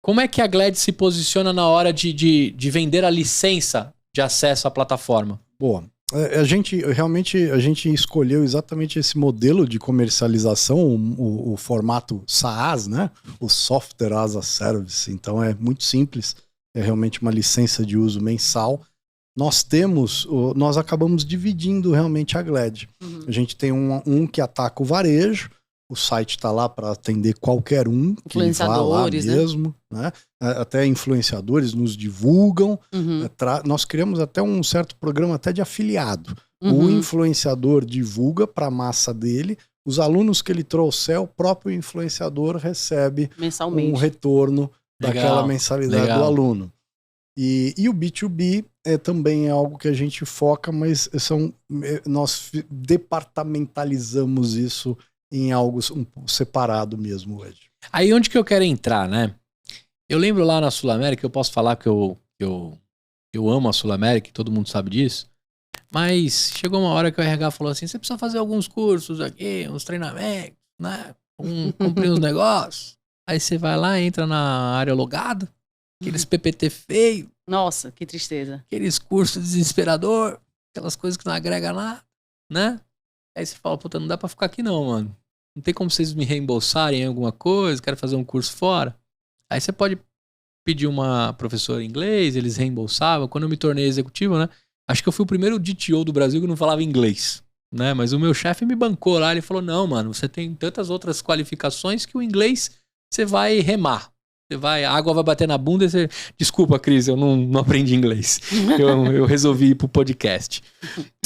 Como é que a Glad se posiciona na hora de vender a licença de acesso à plataforma? Boa. A gente escolheu exatamente esse modelo de comercialização, o formato SaaS, né? O Software as a Service. Então é muito simples. É realmente uma licença de uso mensal. Nós acabamos dividindo realmente a Glad. Uhum. A gente tem um que ataca o varejo, o site está lá para atender qualquer um que vá lá mesmo, né? Até influenciadores nos divulgam. Uhum. Nós criamos até um certo programa até de afiliado. O influenciador divulga para a massa dele, os alunos que ele trouxer, o próprio influenciador recebe mensalmente um retorno daquela mensalidade do aluno. E o B2B também é algo que a gente foca, mas nós departamentalizamos isso em algo separado mesmo hoje. Aí onde que eu quero entrar, né? Eu lembro lá na Sul América, eu posso falar que eu amo a Sul América, todo mundo sabe disso, mas chegou uma hora que o RH falou assim, você precisa fazer alguns cursos aqui, uns treinamentos, né? Cumprir uns negócios. Aí você vai lá, entra na área logada, aqueles PPT feio. Nossa, que tristeza. Aqueles cursos desesperador, aquelas coisas que não agrega nada, né? Aí você fala, puta, não dá pra ficar aqui não, mano. Não tem como vocês me reembolsarem em alguma coisa, quero fazer um curso fora. Aí você pode pedir uma professora em inglês, eles reembolsavam. Quando eu me tornei executivo, né? Acho que eu fui o primeiro DTO do Brasil que não falava inglês, né? Mas o meu chefe me bancou lá, ele falou, não, mano, você tem tantas outras qualificações que o inglês você vai remar. A água vai bater na bunda e você... Desculpa, Cris, eu não aprendi inglês. Eu resolvi ir pro podcast.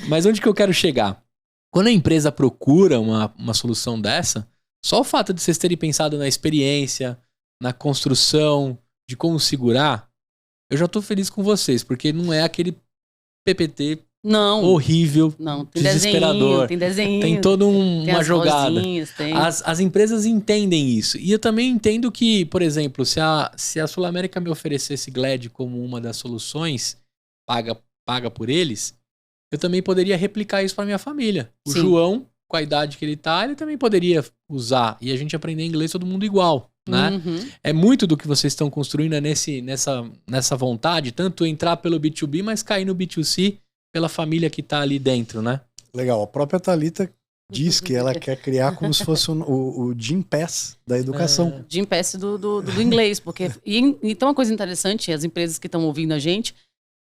Mas onde que eu quero chegar? Quando a empresa procura uma solução dessa, só o fato de vocês terem pensado na experiência, na construção, de como segurar, eu já tô feliz com vocês, porque não é aquele PPT horrível, tem desesperador. Tem desenho. Tem toda uma jogada. Tem. As empresas entendem isso. E eu também entendo que, por exemplo, se a Sul América me oferecesse Glad como uma das soluções, paga por eles, eu também poderia replicar isso para minha família. O João, com a idade que ele tá, ele também poderia usar. E a gente aprender inglês todo mundo igual. né? Uhum. É muito do que vocês estão construindo nessa vontade, tanto entrar pelo B2B, mas cair no B2C pela família que tá ali dentro, né? Legal, a própria Thalita diz que ela quer criar como se fosse o Gympass da educação. Gympass do inglês, porque... E tem uma coisa interessante, as empresas que estão ouvindo a gente,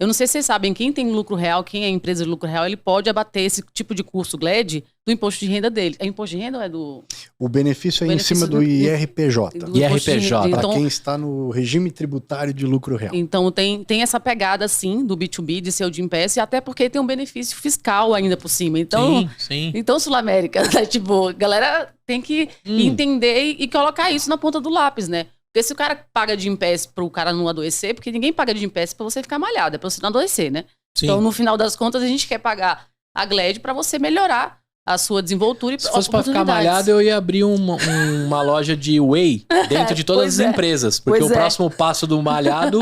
eu não sei se vocês sabem, quem tem lucro real, quem é empresa de lucro real, ele pode abater esse tipo de curso GLED do imposto de renda dele. É imposto de renda ou é do... O benefício é em cima do IRPJ. IRPJ. Para quem está no regime tributário de lucro real. Então tem essa pegada, sim, do B2B, de ser o Gympass, e até porque tem um benefício fiscal ainda por cima. Então, sim. Então Sul América, né? Tipo, a galera tem que entender e colocar isso na ponta do lápis, né? Porque se o cara paga de Gympass pro cara não adoecer, porque ninguém paga de Gympass pra você ficar malhado, é pra você não adoecer, né? Sim. Então, no final das contas, a gente quer pagar a GLED pra você melhorar a sua desenvoltura e Se fosse pra ficar malhado, eu ia abrir uma loja de whey dentro de todas as empresas. Porque o próximo passo do malhado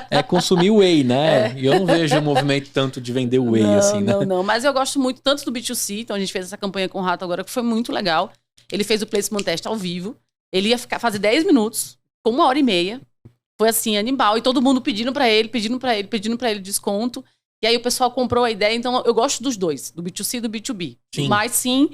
é consumir whey, né? E eu não vejo um movimento tanto de vender whey, assim, né? Não. Mas eu gosto muito tanto do B2C. Então, a gente fez essa campanha com o Rato agora, que foi muito legal. Ele fez o placement test ao vivo. Ele ia fazer 10 minutos, com 1h30. Foi assim, animal. E todo mundo pedindo pra ele desconto. E aí o pessoal comprou a ideia. Então, eu gosto dos dois, do B2C e do B2B. Sim. Mas sim,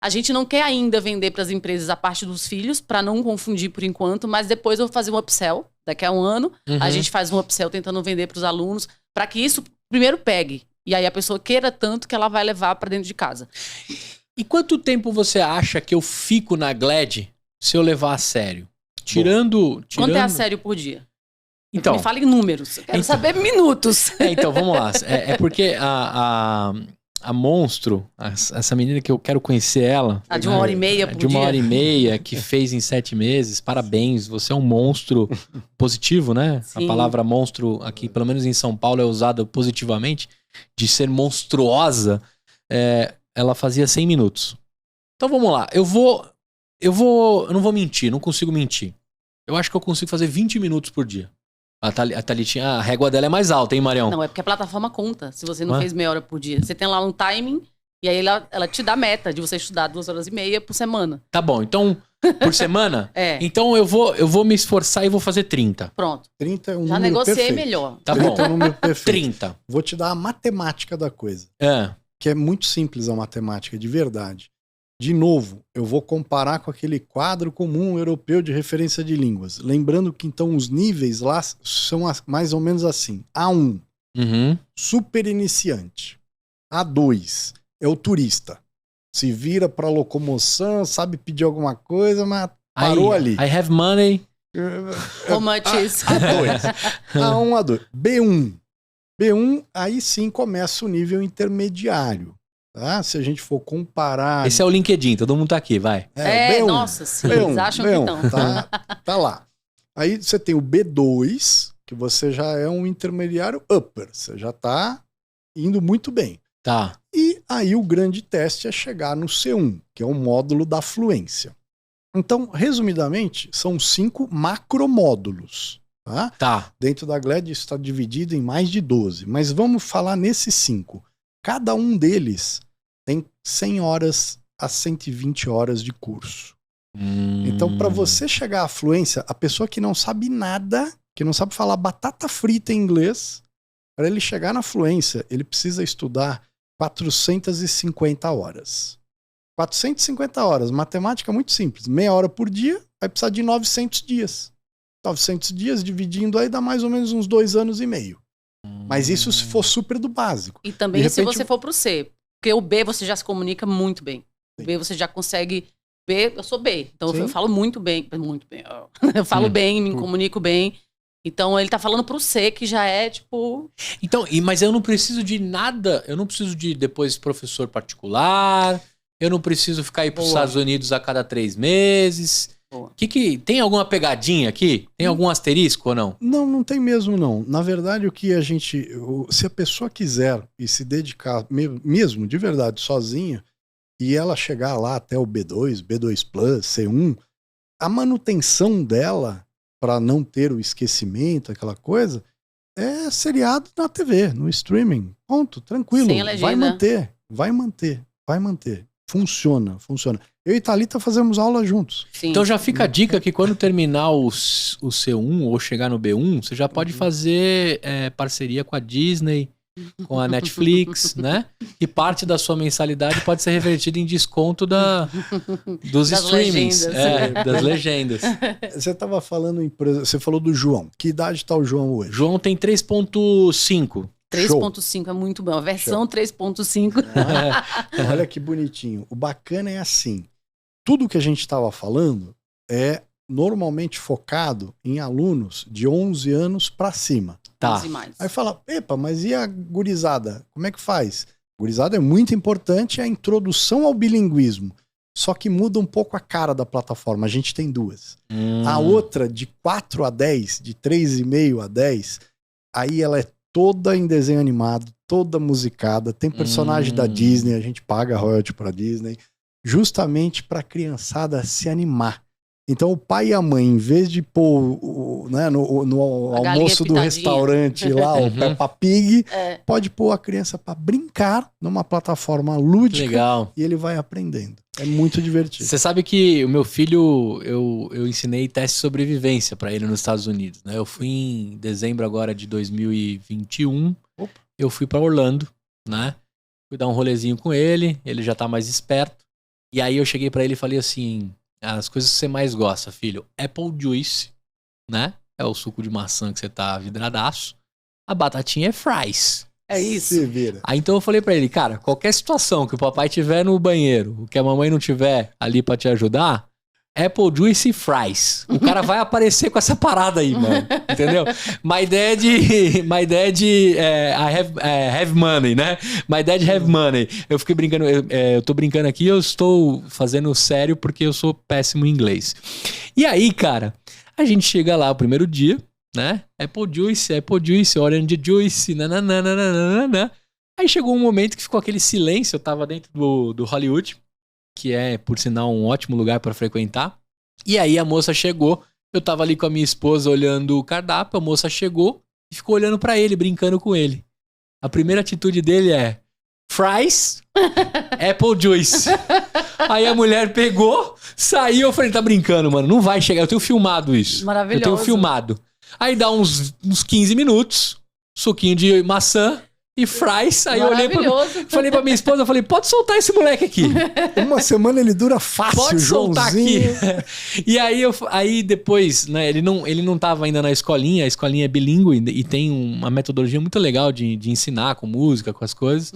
a gente não quer ainda vender para as empresas a parte dos filhos, para não confundir por enquanto, mas depois eu vou fazer um upsell. Daqui a um ano, a gente faz um upsell tentando vender para os alunos, para que isso primeiro pegue. E aí a pessoa queira tanto que ela vai levar para dentro de casa. E quanto tempo você acha que eu fico na GLED se eu levar a sério? Tirando... Quanto é a sério por dia? Então, me fala em números. Eu quero saber minutos. Então, vamos lá. É porque a Monstro, essa menina que eu quero conhecer ela... de 1h30 por dia. De 1h30, que fez em 7 meses. Parabéns, você é um monstro positivo, né? Sim. A palavra monstro aqui, pelo menos em São Paulo, é usada positivamente. De ser monstruosa. Ela fazia 100 minutos. Então, vamos lá. Eu não vou mentir, não consigo mentir. Eu acho que eu consigo fazer 20 minutos por dia. A Thalitinha, a régua dela é mais alta, hein, Marião? Não, é porque a plataforma conta se você não fez meia hora por dia. Você tem lá um timing e aí ela te dá meta de você estudar 2h30 por semana. Tá bom, então, por semana? Então eu vou me esforçar e vou fazer 30. Pronto. 30 é um Já número negociei perfeito. melhor. Tá 30 bom. é um número perfeito. 30. Vou te dar a matemática da coisa. Que é muito simples a matemática, de verdade. De novo, eu vou comparar com aquele quadro comum europeu de referência de línguas. Lembrando que, então, os níveis lá são mais ou menos assim. A1, super iniciante. A2, é o turista. Se vira para locomoção, sabe pedir alguma coisa, mas parou ali. I have money. How much is? A2. A1, A2. B1. B1, aí sim começa o nível intermediário. Tá? Se a gente for comparar... Esse é o LinkedIn, todo mundo tá aqui, vai. B1, nossa, sim, B1, eles acham B1, que estão. Tá lá. Aí você tem o B2, que você já é um intermediário upper. Você já tá indo muito bem. Tá. E aí o grande teste é chegar no C1, que é o módulo da fluência. Então, resumidamente, são 5 macromódulos. Tá. Dentro da GLED isso está dividido em mais de 12. Mas vamos falar nesses 5. Cada um deles tem 100 horas a 120 horas de curso. Então, para você chegar à fluência, a pessoa que não sabe nada, que não sabe falar batata frita em inglês, para ele chegar na fluência, ele precisa estudar 450 horas. 450 horas, matemática muito simples. Meia hora por dia, vai precisar de 900 dias. 900 dias dividindo aí dá mais ou menos uns 2 anos e meio. Mas isso se for super do básico. E também se você for pro C. Porque o B você já se comunica muito bem. O B você já consegue... B, eu sou B. Então eu falo muito bem. Muito bem. Eu falo bem, me comunico bem. Então ele tá falando pro C, que já é tipo... Então, mas eu não preciso de nada. Eu não preciso de depois professor particular. Eu não preciso ficar aí pros Estados Unidos a cada 3 meses. Tem alguma pegadinha aqui? Tem algum asterisco ou não? Não, não tem mesmo não. Na verdade, o que a gente... Se a pessoa quiser e se dedicar mesmo, de verdade, sozinha, e ela chegar lá até o B2, B2 Plus, C1, a manutenção dela, para não ter o esquecimento, aquela coisa, é seriado na TV, no streaming. Ponto, tranquilo. Sem legenda. Vai manter. Funciona. Eu e Thalita fazemos aula juntos. Sim. Então já fica a dica que quando terminar o C1 ou chegar no B1, você já pode fazer parceria com a Disney, com a Netflix, né? E parte da sua mensalidade pode ser revertida em desconto dos Das streamings. legendas. Das legendas. Você estava falando, você falou do João. Que idade está o João hoje? João tem 3.5. 3.5 é muito bom. A versão 3.5. Olha que bonitinho. O bacana é assim. Tudo que a gente estava falando é normalmente focado em alunos de 11 anos para cima. Tá. Aí fala, epa, mas e a gurizada? Como é que faz? Gurizada é muito importante a introdução ao bilinguismo. Só que muda um pouco a cara da plataforma. A gente tem duas. A outra, de 4 a 10, de 3,5 a 10, aí ela é toda em desenho animado, toda musicada, tem personagem da Disney, a gente paga royalty pra Disney, justamente pra criançada se animar. Então o pai e a mãe, em vez de pôr no almoço do restaurante lá, o Peppa Pig, pode pôr a criança pra brincar numa plataforma lúdica. Legal. E ele vai aprendendo. É muito divertido. Você sabe que o meu filho, eu ensinei teste de sobrevivência pra ele nos Estados Unidos, né? Eu fui em dezembro agora de 2021, eu fui pra Orlando, né? Fui dar um rolezinho com ele já tá mais esperto. E aí eu cheguei pra ele e falei assim, as coisas que você mais gosta, filho, Apple Juice, né? É o suco de maçã que você tá vidradaço. A batatinha é fries. É isso. Se vira. Aí então eu falei pra ele, cara, qualquer situação que o papai tiver no banheiro, que a mamãe não tiver ali pra te ajudar, Apple Juice e fries. O cara vai aparecer com essa parada aí, mano. Entendeu? My dad have money, né? My dad have money. Eu fiquei brincando, eu tô brincando aqui, eu estou fazendo sério porque eu sou péssimo em inglês. E aí, cara, a gente chega lá o primeiro dia, né? Apple Juice, Orange Juice, nananana. Aí chegou um momento que ficou aquele silêncio, eu tava dentro do Hollywood, que é, por sinal, um ótimo lugar pra frequentar. E aí a moça chegou, eu tava ali com a minha esposa olhando o cardápio, a moça chegou e ficou olhando pra ele, brincando com ele. A primeira atitude dele é fries, Apple Juice. Aí a mulher pegou, saiu, eu falei, tá brincando, mano, não vai chegar, eu tenho filmado isso. Maravilhoso. Eu tenho filmado. Aí dá uns 15 minutos, suquinho de maçã e fries. Aí eu olhei falei pra minha esposa, eu falei, pode soltar esse moleque aqui. Uma semana ele dura fácil, Pode soltar aqui. Joãozinho. E aí depois, né, ele não tava ainda na escolinha, a escolinha é bilíngue e tem uma metodologia muito legal de ensinar com música, com as coisas.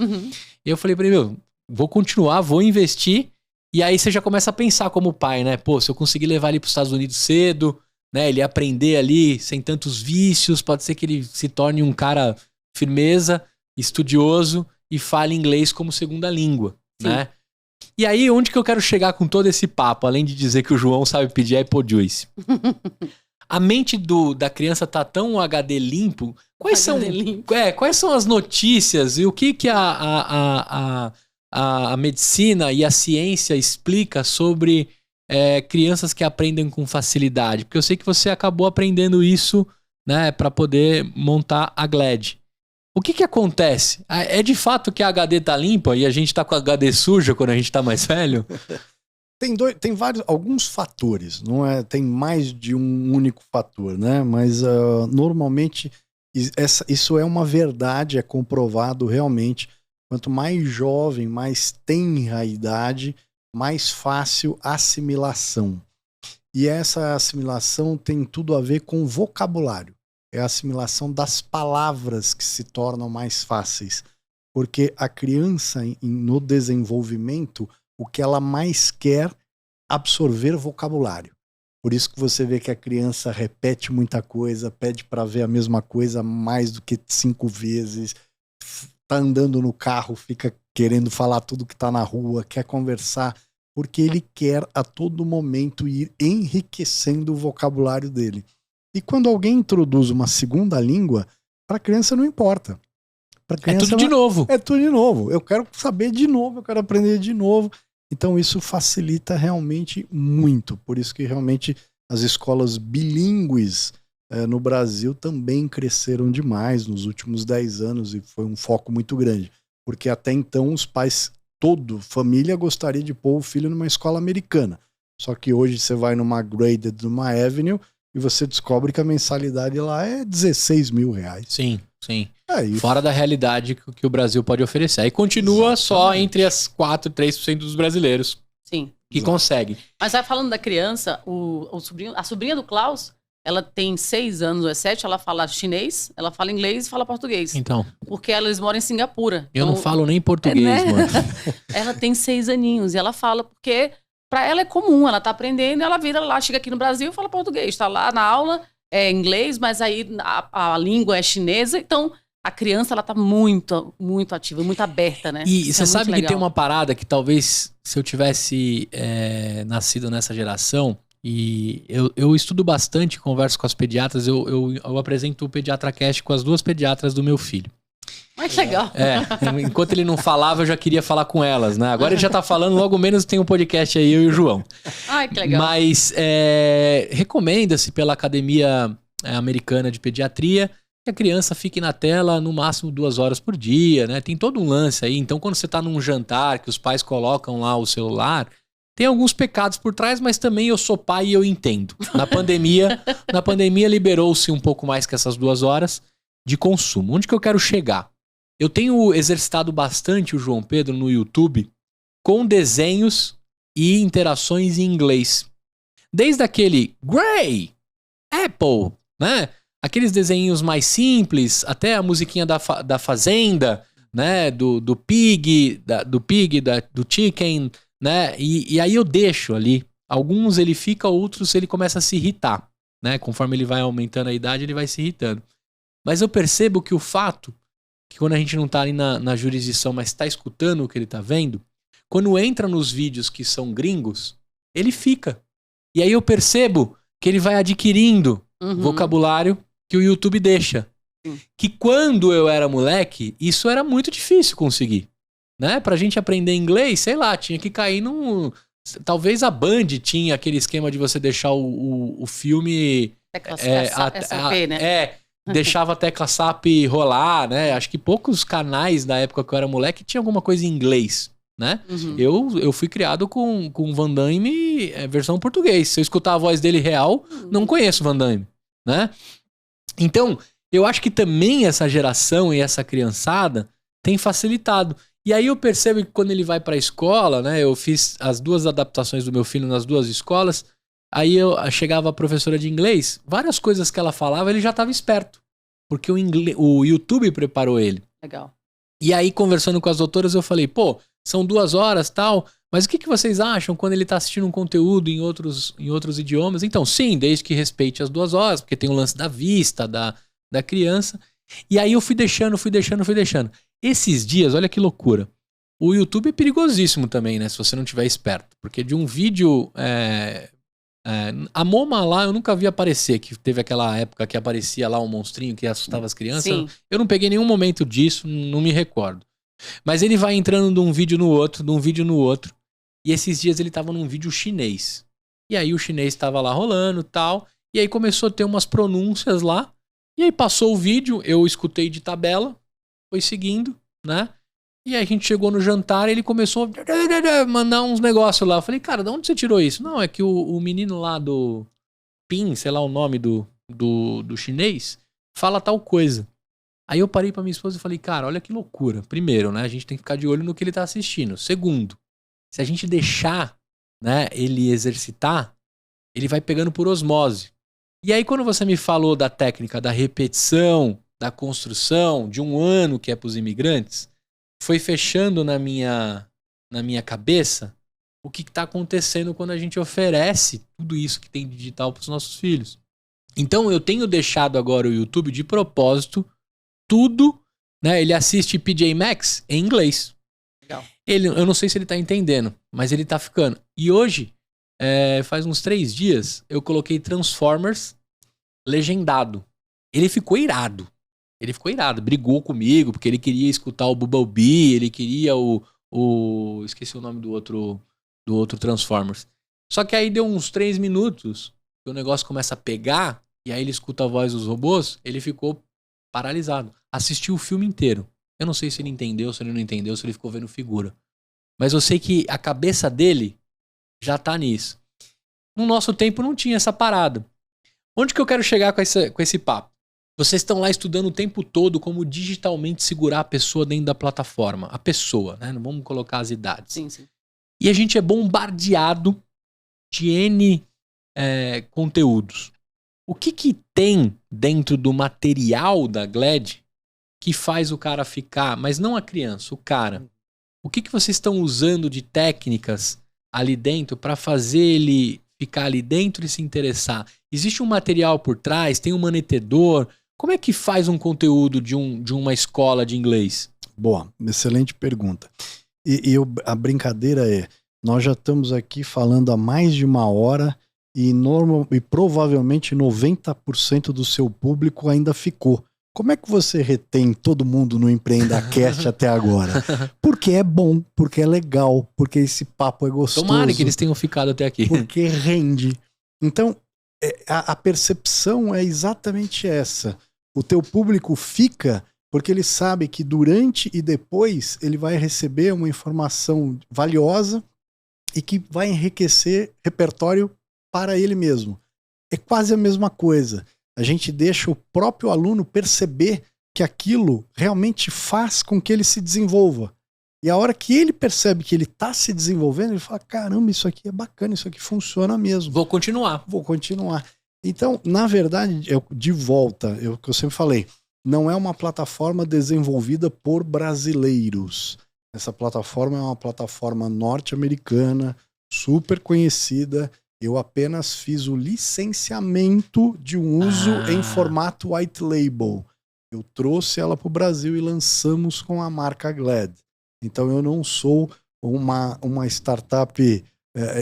E eu falei pra ele, vou continuar, vou investir. E aí você já começa a pensar como pai, né? Pô, se eu conseguir levar ele pros Estados Unidos cedo, né, ele aprender ali sem tantos vícios, pode ser que ele se torne um cara firmeza, estudioso e fale inglês como segunda língua, né? E aí, onde que eu quero chegar com todo esse papo, além de dizer que o João sabe pedir Apple Juice? A mente da criança tá tão HD limpo. Quais são as notícias e o que a medicina e a ciência explica sobre crianças que aprendem com facilidade? Porque eu sei que você acabou aprendendo isso, né, para poder montar a GLAD. O que acontece? É de fato que a HD tá limpa e a gente tá com a HD suja quando a gente tá mais velho? Tem alguns fatores, não é? Tem mais de um único fator, né? Mas normalmente isso é uma verdade, é comprovado realmente. Quanto mais jovem, mais tenra a idade, mais fácil assimilação. E essa assimilação tem tudo a ver com vocabulário. É a assimilação das palavras que se tornam mais fáceis. Porque a criança, no desenvolvimento, o que ela mais quer é absorver vocabulário. Por isso que você vê que a criança repete muita coisa, pede para ver a mesma coisa mais do que 5 vezes, tá andando no carro, fica querendo falar tudo que tá na rua, quer conversar, porque ele quer a todo momento ir enriquecendo o vocabulário dele. E quando alguém introduz uma segunda língua, para a criança não importa. Pra criança, é tudo de novo. É tudo de novo. Eu quero saber de novo, eu quero aprender de novo. Então isso facilita realmente muito. Por isso que realmente as escolas bilíngues no Brasil também cresceram demais nos últimos 10 anos e foi um foco muito grande. Porque até então os pais família gostaria de pôr o filho numa escola americana. Só que hoje você vai numa Graded, numa Avenue, e você descobre que a mensalidade lá é 16 mil reais. Sim, sim. Aí, fora da realidade que o Brasil pode oferecer. Aí continua só entre as 4 e 3% dos brasileiros Sim. que conseguem. Mas aí falando da criança, a sobrinha do Klaus, ela tem 6 anos ou é 7, ela fala chinês, ela fala inglês e fala português. Então. Porque eles moram em Singapura. Eu então, não falo nem português, né? mano. Ela tem 6 aninhos e ela fala porque pra ela é comum, ela tá aprendendo, ela vira lá, chega aqui no Brasil e fala português. Tá lá na aula, é inglês, mas aí a língua é chinesa, então a criança ela tá muito, muito ativa, muito aberta, né? E Isso você sabe muito que legal. tem uma parada que talvez se eu tivesse nascido nessa geração, e eu estudo bastante, converso com as pediatras, eu apresento o Pediatra Cast com as 2 pediatras do meu filho. Mas legal. Enquanto ele não falava, eu já queria falar com elas, né? Agora ele já tá falando, logo menos tem um podcast aí, eu e o João. Ai, que legal. Mas recomenda-se pela Academia Americana de Pediatria que a criança fique na tela no máximo 2 horas por dia, né? Tem todo um lance aí. Então, quando você tá num jantar, que os pais colocam lá o celular, tem alguns pecados por trás, mas também eu sou pai e eu entendo. Na pandemia liberou-se um pouco mais que essas 2 horas de consumo. Onde que eu quero chegar? Eu tenho exercitado bastante o João Pedro no YouTube com desenhos e interações em inglês. Desde aquele Gray, Apple, né? Aqueles desenhos mais simples, até a musiquinha da Fazenda, né? Do Pig, do Chicken, né? E aí eu deixo ali. Alguns ele fica, outros ele começa a se irritar, né? Conforme ele vai aumentando a idade, ele vai se irritando. Mas eu percebo que o fato, que quando a gente não tá ali na jurisdição, mas tá escutando o que ele tá vendo, quando entra nos vídeos que são gringos, ele fica. E aí eu percebo que ele vai adquirindo vocabulário que o YouTube deixa. Que quando eu era moleque, isso era muito difícil conseguir. Né? Pra gente aprender inglês, sei lá, tinha que cair num... Talvez a Band tinha aquele esquema de você deixar o filme... SAP, né? Deixava a tecla SAP rolar, né? Acho que poucos canais da época que eu era moleque tinha alguma coisa em inglês, né? Eu fui criado com Van Damme versão português. Se eu escutar a voz dele real, não conheço Van Damme, né? Então, eu acho que também essa geração e essa criançada tem facilitado. E aí eu percebo que quando ele vai pra escola, né? Eu fiz as 2 adaptações do meu filho nas 2 escolas. Aí chegava a professora de inglês, várias coisas que ela falava, ele já estava esperto. Porque o YouTube preparou ele. Legal. E aí, conversando com as doutoras, eu falei, pô, são 2 horas e tal, mas o que vocês acham quando ele tá assistindo um conteúdo em outros idiomas? Então, sim, desde que respeite as 2 horas, porque tem o lance da vista, da criança. E aí eu fui deixando. Esses dias, olha que loucura. O YouTube é perigosíssimo também, né? Se você não tiver esperto. Porque de um vídeo... a Moma lá eu nunca vi aparecer, que teve aquela época que aparecia lá um monstrinho que assustava as crianças. Sim. Eu não peguei nenhum momento disso, não me recordo. Mas ele vai entrando de um vídeo no outro, e esses dias ele tava num vídeo chinês. E aí o chinês tava lá rolando e tal, e aí começou a ter umas pronúncias lá, e aí passou o vídeo, eu escutei de tabela, foi seguindo, né? E aí a gente chegou no jantar e ele começou a mandar uns negócios lá. Eu falei, cara, de onde você tirou isso? Não, é que o menino lá do Pin, sei lá o nome do chinês, fala tal coisa. Aí eu parei pra minha esposa e falei, cara, olha que loucura. Primeiro, né, a gente tem que ficar de olho no que ele tá assistindo. Segundo, se a gente deixar, né, ele exercitar, ele vai pegando por osmose. E aí quando você me falou da técnica da repetição, da construção, de 1 ano que é pros imigrantes, foi fechando na minha cabeça o que está acontecendo quando a gente oferece tudo isso que tem digital para os nossos filhos. Então eu tenho deixado agora o YouTube de propósito, tudo, né? Ele assiste PJ Masks em inglês. Legal. Eu não sei se ele está entendendo, mas ele está ficando. E hoje, faz uns 3 dias, eu coloquei Transformers legendado. Ele ficou irado. Brigou comigo, porque ele queria escutar o Bumblebee, ele queria esqueci o nome do outro Transformers. Só que aí deu uns 3 minutos, que o negócio começa a pegar, e aí ele escuta a voz dos robôs, ele ficou paralisado. Assistiu o filme inteiro. Eu não sei se ele entendeu, se ele não entendeu, se ele ficou vendo figura. mas eu sei que a cabeça dele já tá nisso. No nosso tempo não tinha essa parada. Onde que eu quero chegar com esse papo? Vocês estão lá estudando o tempo todo como digitalmente segurar a pessoa dentro da plataforma. A pessoa, né? Não vamos colocar as idades. Sim, sim. E a gente é bombardeado de N conteúdos. O que tem dentro do material da Glad que faz o cara ficar, mas não a criança, o cara? O que vocês estão usando de técnicas ali dentro para fazer ele ficar ali dentro e se interessar? Existe um material por trás? Tem um manetedor? Como é que faz um conteúdo de uma escola de inglês? Boa, excelente pergunta. A brincadeira é, nós já estamos aqui falando há mais de uma hora e provavelmente 90% do seu público ainda ficou. Como é que você retém todo mundo no EmpreendaCast até agora? Porque é bom, porque é legal, porque esse papo é gostoso. Tomara que eles tenham ficado até aqui. Porque rende. Então, a percepção é exatamente essa. O teu público fica porque ele sabe que durante e depois ele vai receber uma informação valiosa e que vai enriquecer repertório para ele mesmo. É quase a mesma coisa. A gente deixa o próprio aluno perceber que aquilo realmente faz com que ele se desenvolva. E a hora que ele percebe que ele está se desenvolvendo, ele fala, caramba, isso aqui é bacana, isso aqui funciona mesmo. Vou continuar. Então, na verdade, de volta, o que eu sempre falei, não é uma plataforma desenvolvida por brasileiros. Essa plataforma é uma plataforma norte-americana, super conhecida. Eu apenas fiz o licenciamento de um uso em formato white label. Eu trouxe ela para o Brasil e lançamos com a marca Glad. Então eu não sou uma startup,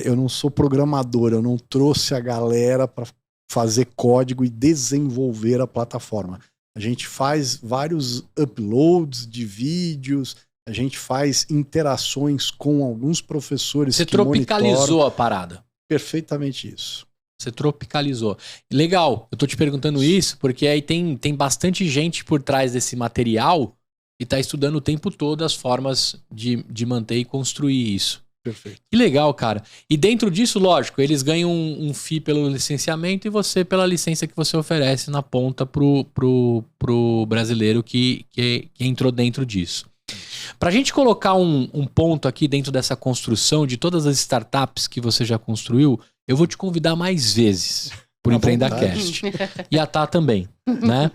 eu não sou programador, eu não trouxe a galera para fazer código e desenvolver a plataforma. A gente faz vários uploads de vídeos, a gente faz interações com alguns professores. Você tropicalizou a parada. Perfeitamente isso. Você tropicalizou. Legal, eu tô te perguntando isso porque aí tem bastante gente por trás desse material e tá estudando o tempo todo as formas de manter e construir isso. Perfeito. Que legal, cara. E dentro disso, lógico, eles ganham um FII pelo licenciamento e você pela licença que você oferece na ponta pro brasileiro que entrou dentro disso. Pra gente colocar um ponto aqui dentro dessa construção de todas as startups que você já construiu, eu vou te convidar mais vezes pro EmpreendaCast. E a Tá também, né?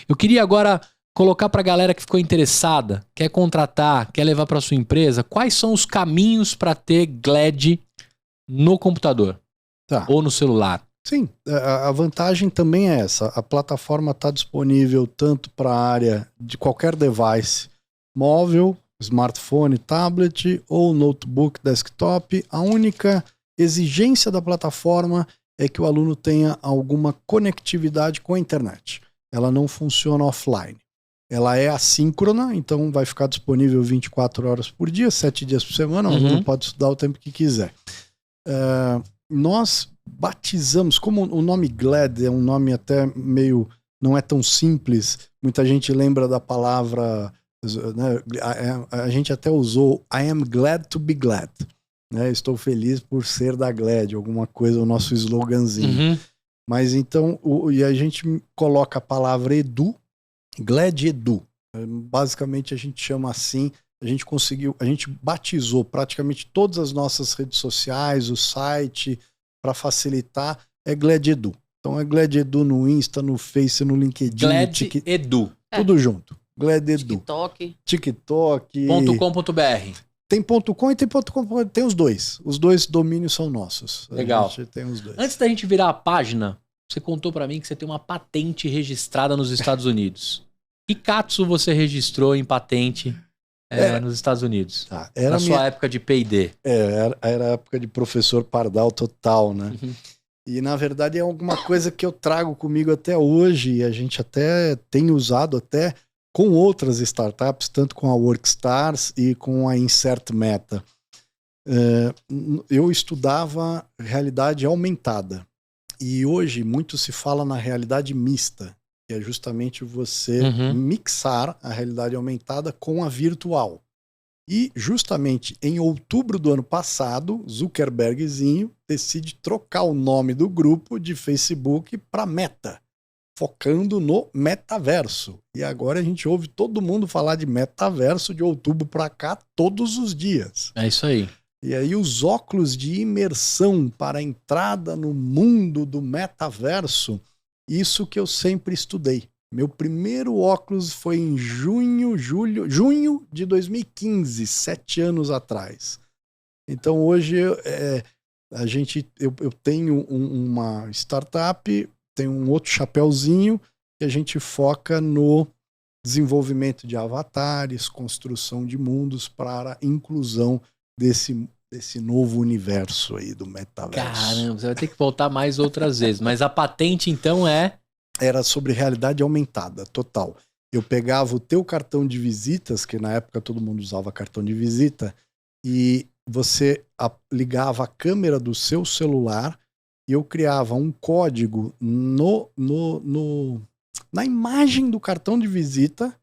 Eu queria agora colocar pra galera que ficou interessada, quer contratar, quer levar pra sua empresa, quais são os caminhos para ter Glad no computador ou no celular? Sim, a vantagem também é essa. A plataforma está disponível tanto para a área de qualquer device, móvel, smartphone, tablet ou notebook, desktop. A única exigência da plataforma é que o aluno tenha alguma conectividade com a internet. Ela não funciona offline. Ela é assíncrona, então vai ficar disponível 24 horas por dia, 7 dias por semana, o aluno pode estudar o tempo que quiser. Nós batizamos, como o nome Glad é um nome até meio, não é tão simples, muita gente lembra da palavra, né, a gente até usou I am glad to be glad, né, estou feliz por ser da Glad, alguma coisa, o nosso sloganzinho. Mas então, e a gente coloca a palavra edu, Glad Edu. Basicamente a gente chama assim, a gente batizou praticamente todas as nossas redes sociais, o site, para facilitar, é Glad Edu. Então é Glad Edu no Insta, no Face, no LinkedIn. Glad Edu. Tudo junto. Glad Edu. TikTok. .com.br. Tem .com e tem .com, tem os dois. Os dois domínios são nossos. Legal. A gente tem os dois. Antes da gente virar a página, você contou pra mim que você tem uma patente registrada nos Estados Unidos. Que Katsu você registrou em patente nos Estados Unidos? Tá, na sua época de P&D. Era a época de professor pardal total, né? E na verdade é alguma coisa que eu trago comigo até hoje e a gente até tem usado até com outras startups, tanto com a Workstars e com a Insert Meta. Eu estudava realidade aumentada e hoje muito se fala na realidade mista, que é justamente você mixar a realidade aumentada com a virtual. E justamente em outubro do ano passado, Zuckerbergzinho decide trocar o nome do grupo de Facebook para Meta, focando no metaverso. E agora a gente ouve todo mundo falar de metaverso de outubro para cá todos os dias. É isso aí. E aí os óculos de imersão para a entrada no mundo do metaverso, isso que eu sempre estudei. Meu primeiro óculos foi em junho de 2015, 7 anos atrás. Então hoje eu tenho uma startup, tenho um outro chapéuzinho que a gente foca no desenvolvimento de avatares, construção de mundos para a inclusão desse novo universo aí do metaverso. Caramba, você vai ter que voltar mais outras vezes. Mas a patente então era sobre realidade aumentada, total. Eu pegava o teu cartão de visitas, que na época todo mundo usava cartão de visita, e você ligava a câmera do seu celular e eu criava um código na imagem do cartão de visita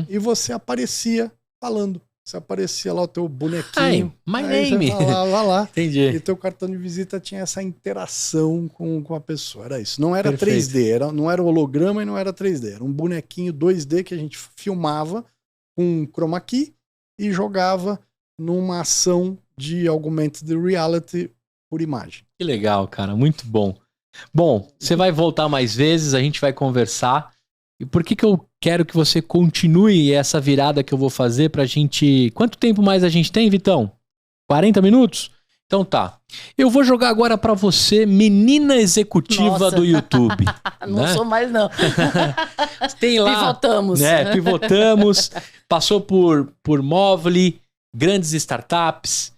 e você aparecia falando. Você aparecia lá o teu bonequinho. Hi, my name. Você falava lá. Entendi. E teu cartão de visita tinha essa interação com a pessoa. Era isso. Não era Perfeito. 3D, não era holograma e não era 3D. Era um bonequinho 2D que a gente filmava com um chroma key e jogava numa ação de augmented reality por imagem. Que legal, cara. Muito bom. Bom, você vai voltar mais vezes, a gente vai conversar. E por que eu quero que você continue essa virada que eu vou fazer pra gente... Quanto tempo mais a gente tem, Vitão? 40 minutos? Então tá. Eu vou jogar agora pra você, menina executiva Nossa. do YouTube. Não né? sou mais, não. Tem lá... Pivotamos. Pivotamos. Passou por Movely, grandes startups,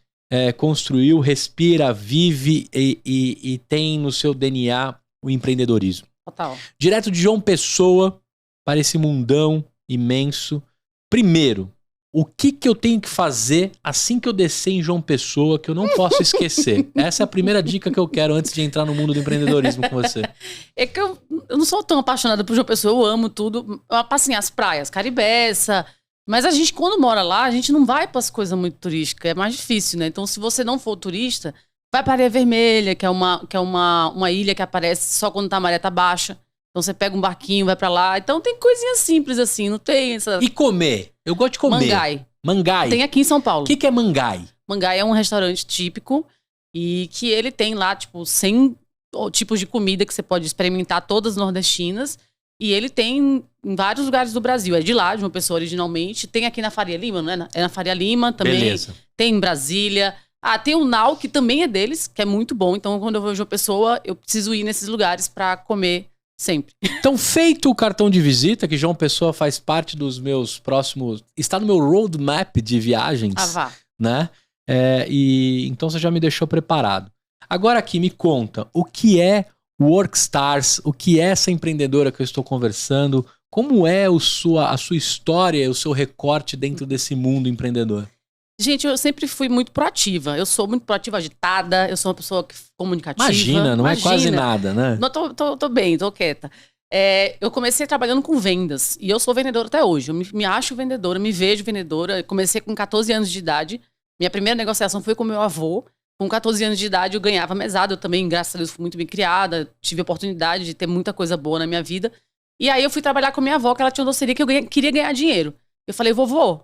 construiu, respira, vive e tem no seu DNA o empreendedorismo. Total. Direto de João Pessoa para esse mundão imenso. Primeiro, o que eu tenho que fazer assim que eu descer em João Pessoa que eu não posso esquecer? Essa é a primeira dica que eu quero antes de entrar no mundo do empreendedorismo com você. É que eu não sou tão apaixonada por João Pessoa, eu amo tudo. Assim, as praias, Caribeça. Mas a gente, quando mora lá, a gente não vai para as coisas muito turísticas, é mais difícil, né? Então, se você não for turista, vai para Areia Vermelha, que é uma ilha que aparece só quando a maré tá baixa. Então você pega um barquinho, vai pra lá. Então tem coisinhas simples assim, não tem essa... E comer? Eu gosto de comer. Mangai. Mangai. Tem aqui em São Paulo. O que é Mangai? Mangai é um restaurante típico e que ele tem lá, tipo, 100 tipos de comida que você pode experimentar, todas nordestinas. E ele tem em vários lugares do Brasil. É de lá, de uma pessoa originalmente. Tem aqui na Faria Lima, não é? É na Faria Lima também. Beleza. Tem em Brasília. Ah, tem o Nau, que também é deles, que é muito bom. Então, quando eu vejo uma pessoa, eu preciso ir nesses lugares pra comer sempre. Então, feito o cartão de visita, que João Pessoa faz parte dos meus próximos... Está no meu roadmap de viagens, Vá. né? E então você já me deixou preparado. Agora aqui, me conta, o que é Workstars? O que é essa empreendedora que eu estou conversando? Como é a sua história, o seu recorte dentro desse mundo empreendedor? Gente, eu sempre fui muito proativa. Eu sou muito proativa, agitada. Eu sou uma pessoa comunicativa. Imagina, não é quase nada, né? Não, tô bem, tô quieta. Eu comecei trabalhando com vendas. E eu sou vendedora até hoje. Eu me acho vendedora, me vejo vendedora. Eu comecei com 14 anos de idade. Minha primeira negociação foi com meu avô. Com 14 anos de idade eu ganhava mesada. Eu também, graças a Deus, fui muito bem criada. Tive a oportunidade de ter muita coisa boa na minha vida. E aí eu fui trabalhar com minha avó, que ela tinha uma doceria que eu queria ganhar dinheiro. Eu falei, vovô,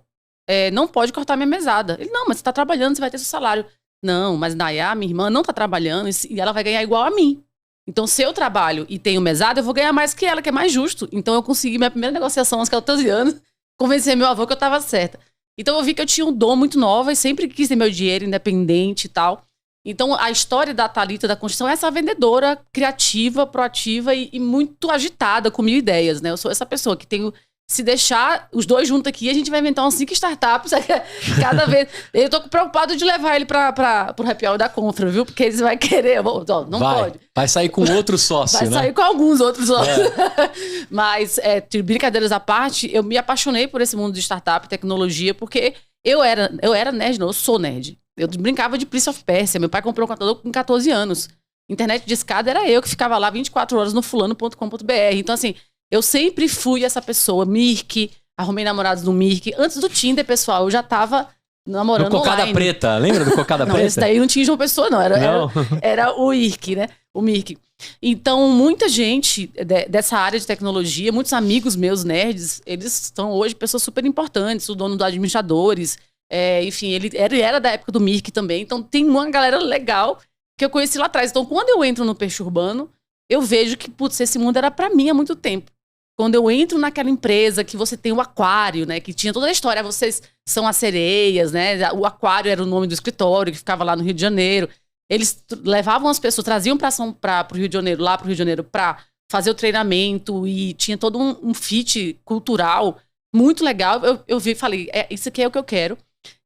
não pode cortar minha mesada. Ele, não, mas você tá trabalhando, você vai ter seu salário. Não, mas Nayá, minha irmã, não tá trabalhando e ela vai ganhar igual a mim. Então, se eu trabalho e tenho mesada, eu vou ganhar mais que ela, que é mais justo. Então, eu consegui minha primeira negociação aos 14 anos, convencer meu avô que eu tava certa. Então, eu vi que eu tinha um dom muito nova e sempre quis ter meu dinheiro independente e tal. Então, a história da Thalita da Construção é essa vendedora criativa, proativa e muito agitada com mil ideias, né? Eu sou essa pessoa que tenho... Se deixar os dois juntos aqui, a gente vai inventar uns 5 startups cada vez. Eu tô preocupado de levar ele pro happy hour da Confra, viu? Porque eles vão querer. Não pode. Vai sair com outro sócio, vai né? Vai sair com alguns outros sócios. Mas, brincadeiras à parte, eu me apaixonei por esse mundo de startup e tecnologia, porque eu era nerd, não, eu sou nerd. Eu brincava de Prince of Persia. Meu pai comprou um computador com 14 anos. Internet de escada era eu que ficava lá 24 horas no fulano.com.br. Então, assim... Eu sempre fui essa pessoa, Mirk, arrumei namorados no Mirk. Antes do Tinder, pessoal, eu já tava namorando do Cocada online. Preta, lembra do Cocada Não, Preta? esse daí não tinha João Pessoa, não. Era o IRC, né? O Mirk. Então, muita gente dessa área de tecnologia, muitos amigos meus nerds, eles são hoje pessoas super importantes, o dono do Administradores, enfim, ele era da época do Mirk também. Então, tem uma galera legal que eu conheci lá atrás. Então, quando eu entro no Peixe Urbano, eu vejo que, putz, esse mundo era pra mim há muito tempo. Quando eu entro naquela empresa que você tem o aquário, né? Que tinha toda a história, vocês são as sereias, né? O aquário era o nome do escritório, que ficava lá no Rio de Janeiro. Eles levavam as pessoas, traziam para o Rio de Janeiro, lá para o Rio de Janeiro, para fazer o treinamento e tinha todo um fit cultural muito legal. Eu vi e falei, isso aqui é o que eu quero.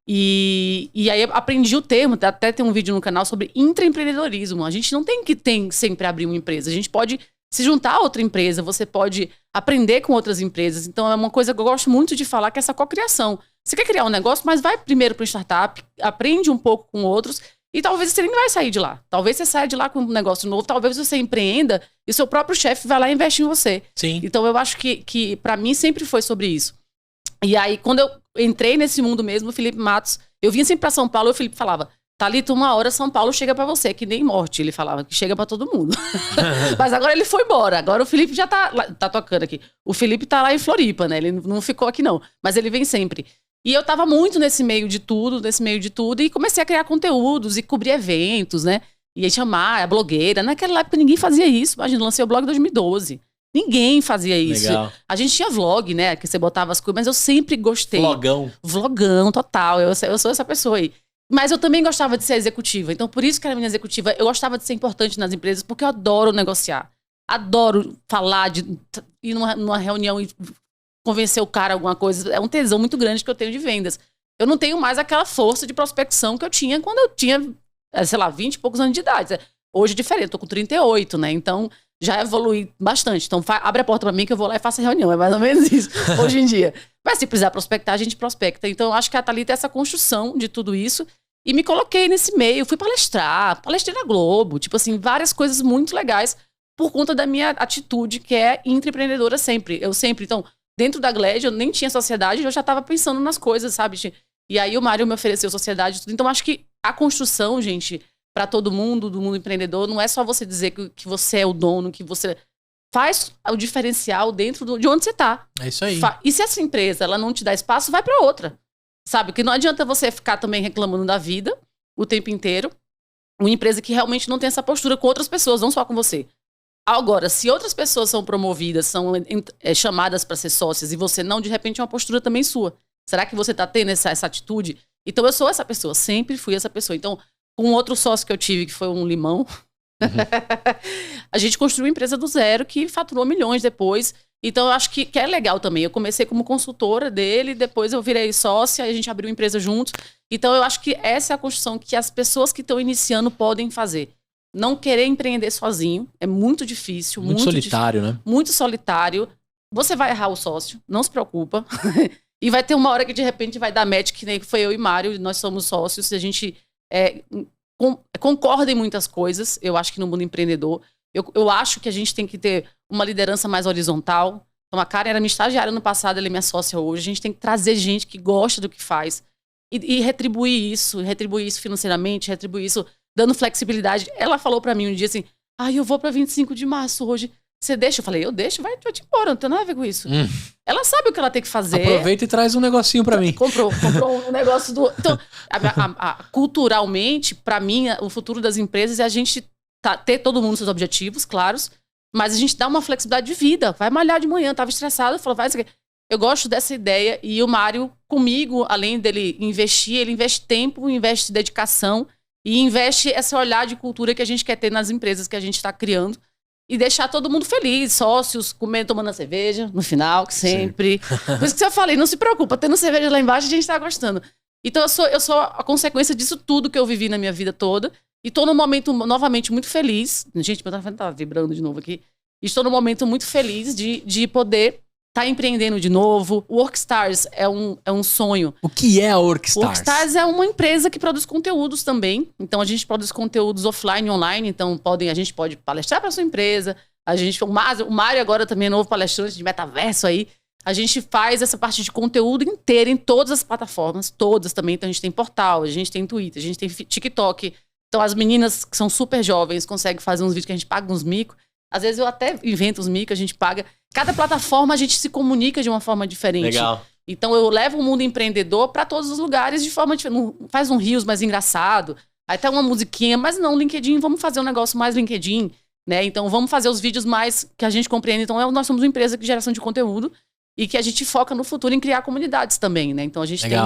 E aí eu aprendi o termo, até tem um vídeo no canal sobre intraempreendedorismo. A gente não tem que sempre abrir uma empresa, a gente pode se juntar a outra empresa, você pode aprender com outras empresas. Então é uma coisa que eu gosto muito de falar, que é essa cocriação. Você quer criar um negócio, mas vai primeiro para o startup, aprende um pouco com outros e talvez você nem vai sair de lá. Talvez você saia de lá com um negócio novo, talvez você empreenda e seu próprio chefe vai lá e investe em você. Sim. Então eu acho que para mim sempre foi sobre isso. E aí, quando eu entrei nesse mundo mesmo, o Felipe Matos, eu vinha sempre pra São Paulo e o Felipe falava, Thalita, uma hora São Paulo chega pra você, que nem morte, ele falava, que chega pra todo mundo. Mas agora ele foi embora, agora o Felipe já tá tocando aqui. O Felipe tá lá em Floripa, né, ele não ficou aqui não, mas ele vem sempre. E eu tava muito nesse meio de tudo, e comecei a criar conteúdos e cobrir eventos, né, e chamar a blogueira. Naquela época ninguém fazia isso, imagina, eu lancei o blog em 2012. Ninguém fazia isso. Legal. A gente tinha vlog, né? Que você botava as coisas, mas eu sempre gostei. Vlogão, total. Eu sou essa pessoa aí. Mas eu também gostava de ser executiva. Então, por isso que era minha executiva. Eu gostava de ser importante nas empresas, porque eu adoro negociar. Adoro falar, ir numa reunião e convencer o cara alguma coisa. É um tesão muito grande que eu tenho de vendas. Eu não tenho mais aquela força de prospecção que eu tinha quando eu tinha, sei lá, 20 e poucos anos de idade. Hoje é diferente, eu tô com 38, né? Então, já evolui bastante. Então, abre a porta pra mim que eu vou lá e faço a reunião. É mais ou menos isso, hoje em dia. Mas se precisar prospectar, a gente prospecta. Então, eu acho que a Thalita é essa construção de tudo isso. E me coloquei nesse meio. Fui palestrei na Globo. Tipo assim, várias coisas muito legais por conta da minha atitude, que é intraempreendedora sempre. Então, dentro da Glad, eu nem tinha sociedade, eu já tava pensando nas coisas, sabe? E aí o Mário me ofereceu sociedade e tudo. Então, acho que a construção, gente, para todo mundo, do mundo empreendedor, não é só você dizer que você é o dono, que você faz o diferencial dentro de onde você tá. É isso aí. E se essa empresa ela não te dá espaço, vai para outra. Sabe? Que não adianta você ficar também reclamando da vida o tempo inteiro. Uma empresa que realmente não tem essa postura com outras pessoas, não só com você. Agora, se outras pessoas são promovidas, são chamadas para ser sócias e você não, de repente é uma postura também sua. Será que você tá tendo essa atitude? Então eu sou essa pessoa, sempre fui essa pessoa. Então, com outro sócio que eu tive, que foi um limão, a gente construiu uma empresa do zero que faturou milhões depois. Então, eu acho que é legal também. Eu comecei como consultora dele, depois eu virei sócia, e a gente abriu uma empresa juntos. Então, eu acho que essa é a construção que as pessoas que estão iniciando podem fazer. Não querer empreender sozinho é muito difícil. Muito solitário, né? Muito solitário. Você vai errar o sócio, não se preocupa. E vai ter uma hora que, de repente, vai dar match, que nem foi eu e Mário, nós somos sócios, e a gente concorda em muitas coisas, eu acho que no mundo empreendedor. Eu acho que a gente tem que ter uma liderança mais horizontal. Então, a Karen era minha estagiária no passado, ela é minha sócia hoje. A gente tem que trazer gente que gosta do que faz e retribuir isso financeiramente, retribuir isso dando flexibilidade. Ela falou pra mim um dia assim, eu vou pra 25 de março hoje. Você deixa? Eu falei, eu deixo, vai te embora, não tem nada a ver com isso. Ela sabe o que ela tem que fazer. Aproveita e traz um negocinho pra mim. Comprou um negócio do... Então, culturalmente, pra mim, o futuro das empresas é a gente ter todo mundo seus objetivos claros, mas a gente dá uma flexibilidade de vida. Vai malhar de manhã, tava estressado, falou, vai isso aqui. Eu gosto dessa ideia e o Mário, comigo, além dele investir, ele investe tempo, investe dedicação e investe esse olhar de cultura que a gente quer ter nas empresas que a gente está criando. E deixar todo mundo feliz, sócios, comendo, tomando a cerveja no final, que sempre. Por isso que eu falei, não se preocupa, tendo cerveja lá embaixo a gente tá gostando. Então eu sou a consequência disso tudo que eu vivi na minha vida toda. E tô num momento novamente muito feliz. Gente, meu telefone tá vibrando de novo aqui. E estou num momento muito feliz de poder estar empreendendo de novo. O Workstars é um sonho. O que é a Workstars? O Workstars é uma empresa que produz conteúdos também. Então, a gente produz conteúdos offline e online. Então, a gente pode palestrar para sua empresa. O Mário agora também é novo palestrante de metaverso aí. A gente faz essa parte de conteúdo inteira em todas as plataformas, todas também. Então a gente tem portal, a gente tem Twitter, a gente tem TikTok. Então as meninas que são super jovens conseguem fazer uns vídeos que a gente paga uns micos. Às vezes eu até invento os micos, a gente paga. Cada plataforma a gente se comunica de uma forma diferente. Legal. Então eu levo o mundo empreendedor para todos os lugares de forma diferente. Faz um Reels mais engraçado, até uma musiquinha, mas não, LinkedIn, vamos fazer um negócio mais LinkedIn, né? Então vamos fazer os vídeos mais que a gente compreende. Então nós somos uma empresa de geração de conteúdo e que a gente foca no futuro em criar comunidades também, né? Então a gente tem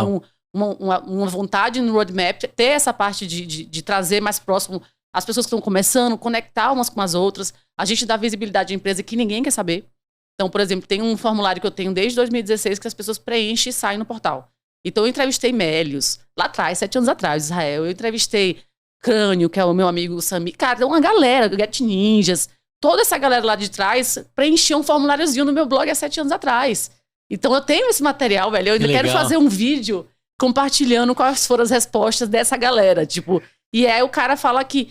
uma vontade no roadmap, ter essa parte de trazer mais próximo as pessoas que estão começando, conectar umas com as outras. A gente dá visibilidade à empresa que ninguém quer saber. Então, por exemplo, tem um formulário que eu tenho desde 2016 que as pessoas preenchem e saem no portal. Então, eu entrevistei Mélios, lá atrás, 7 anos atrás, Israel. Eu entrevistei Crânio, que é o meu amigo Sami. Cara, uma galera, Get Ninjas. Toda essa galera lá de trás preenchia um formuláriozinho no meu blog há 7 anos atrás. Então, eu tenho esse material, velho. Eu ainda quero fazer um vídeo compartilhando quais foram as respostas dessa galera. Tipo, e aí o cara fala que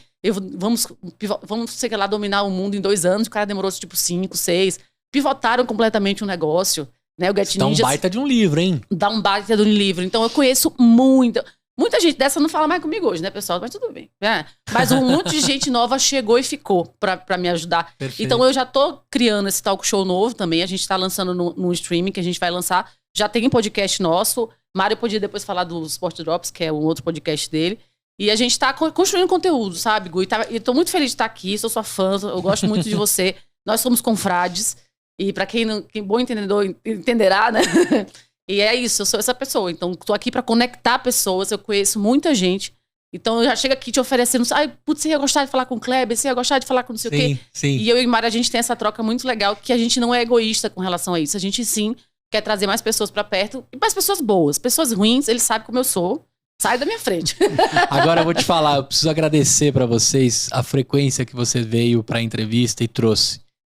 vamos sei lá, dominar o mundo em 2 anos. O cara demorou, tipo, 5, 6. Pivotaram completamente o negócio, né? O Get Ninjas... Dá um baita de um livro, hein? Dá um baita de um livro. Então, eu conheço muita gente dessa não fala mais comigo hoje, né, pessoal? Mas tudo bem. Mas um monte de gente nova chegou e ficou pra me ajudar. Perfeito. Então, eu já tô criando esse talk show novo também. A gente tá lançando no streaming, que a gente vai lançar. Já tem um podcast nosso. Mário podia depois falar do Sport Drops, que é um outro podcast dele. E a gente tá construindo conteúdo, sabe, Gu? E tô muito feliz de estar aqui. Sou sua fã. Eu gosto muito de você. Nós somos confrades. E pra quem bom entendedor entenderá, né? E é isso, eu sou essa pessoa. Então, tô aqui pra conectar pessoas. Eu conheço muita gente. Então, eu já chego aqui te oferecendo... Ai, putz, você ia gostar de falar com o Kleber? Você ia gostar de falar com não sei o quê? Sim. E eu e Mara, a gente tem essa troca muito legal, que a gente não é egoísta com relação a isso. A gente, sim, quer trazer mais pessoas pra perto. E mais pessoas boas. Pessoas ruins, eles sabem como eu sou. Sai da minha frente. Agora eu vou te falar, eu preciso agradecer pra vocês a frequência que você veio pra entrevista e trouxe.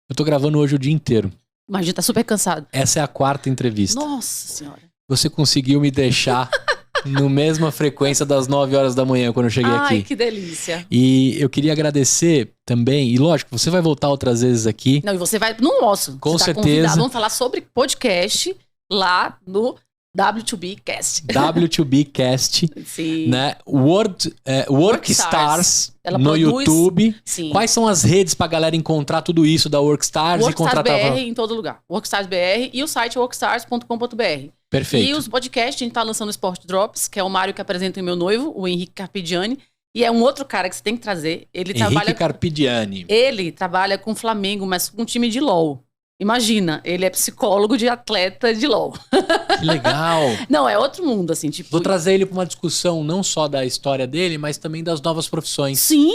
Eu tô gravando hoje o dia inteiro. Imagina, tá super cansado. Essa é a 4ª entrevista. Nossa Senhora. Você conseguiu me deixar na mesma frequência das 9 horas da manhã quando eu cheguei aqui. Ai, que delícia. E eu queria agradecer também, e lógico, você vai voltar outras vezes aqui. Não, e você vai no nosso. Com você certeza. Tá convidado. Vamos falar sobre podcast lá no W2Bcast. W2Bcast, Sim. né? Workstars Ela no produz... YouTube. Sim. Quais são as redes pra galera encontrar tudo isso da Workstars e contratar? Workstars BR em todo lugar. Workstars BR e o site workstars.com.br. Perfeito. E os podcasts, a gente tá lançando o Sport Drops, que é o Mário que apresenta o meu noivo, o Henrique Carpigiani. E é um outro cara que você tem que trazer. Henrique Carpigiani. Ele trabalha com o Flamengo, mas com um time de LOL. Imagina, ele é psicólogo de atleta de LOL. Que legal. Não, é outro mundo, assim, tipo... Vou trazer ele para uma discussão não só da história dele, mas também das novas profissões. Sim.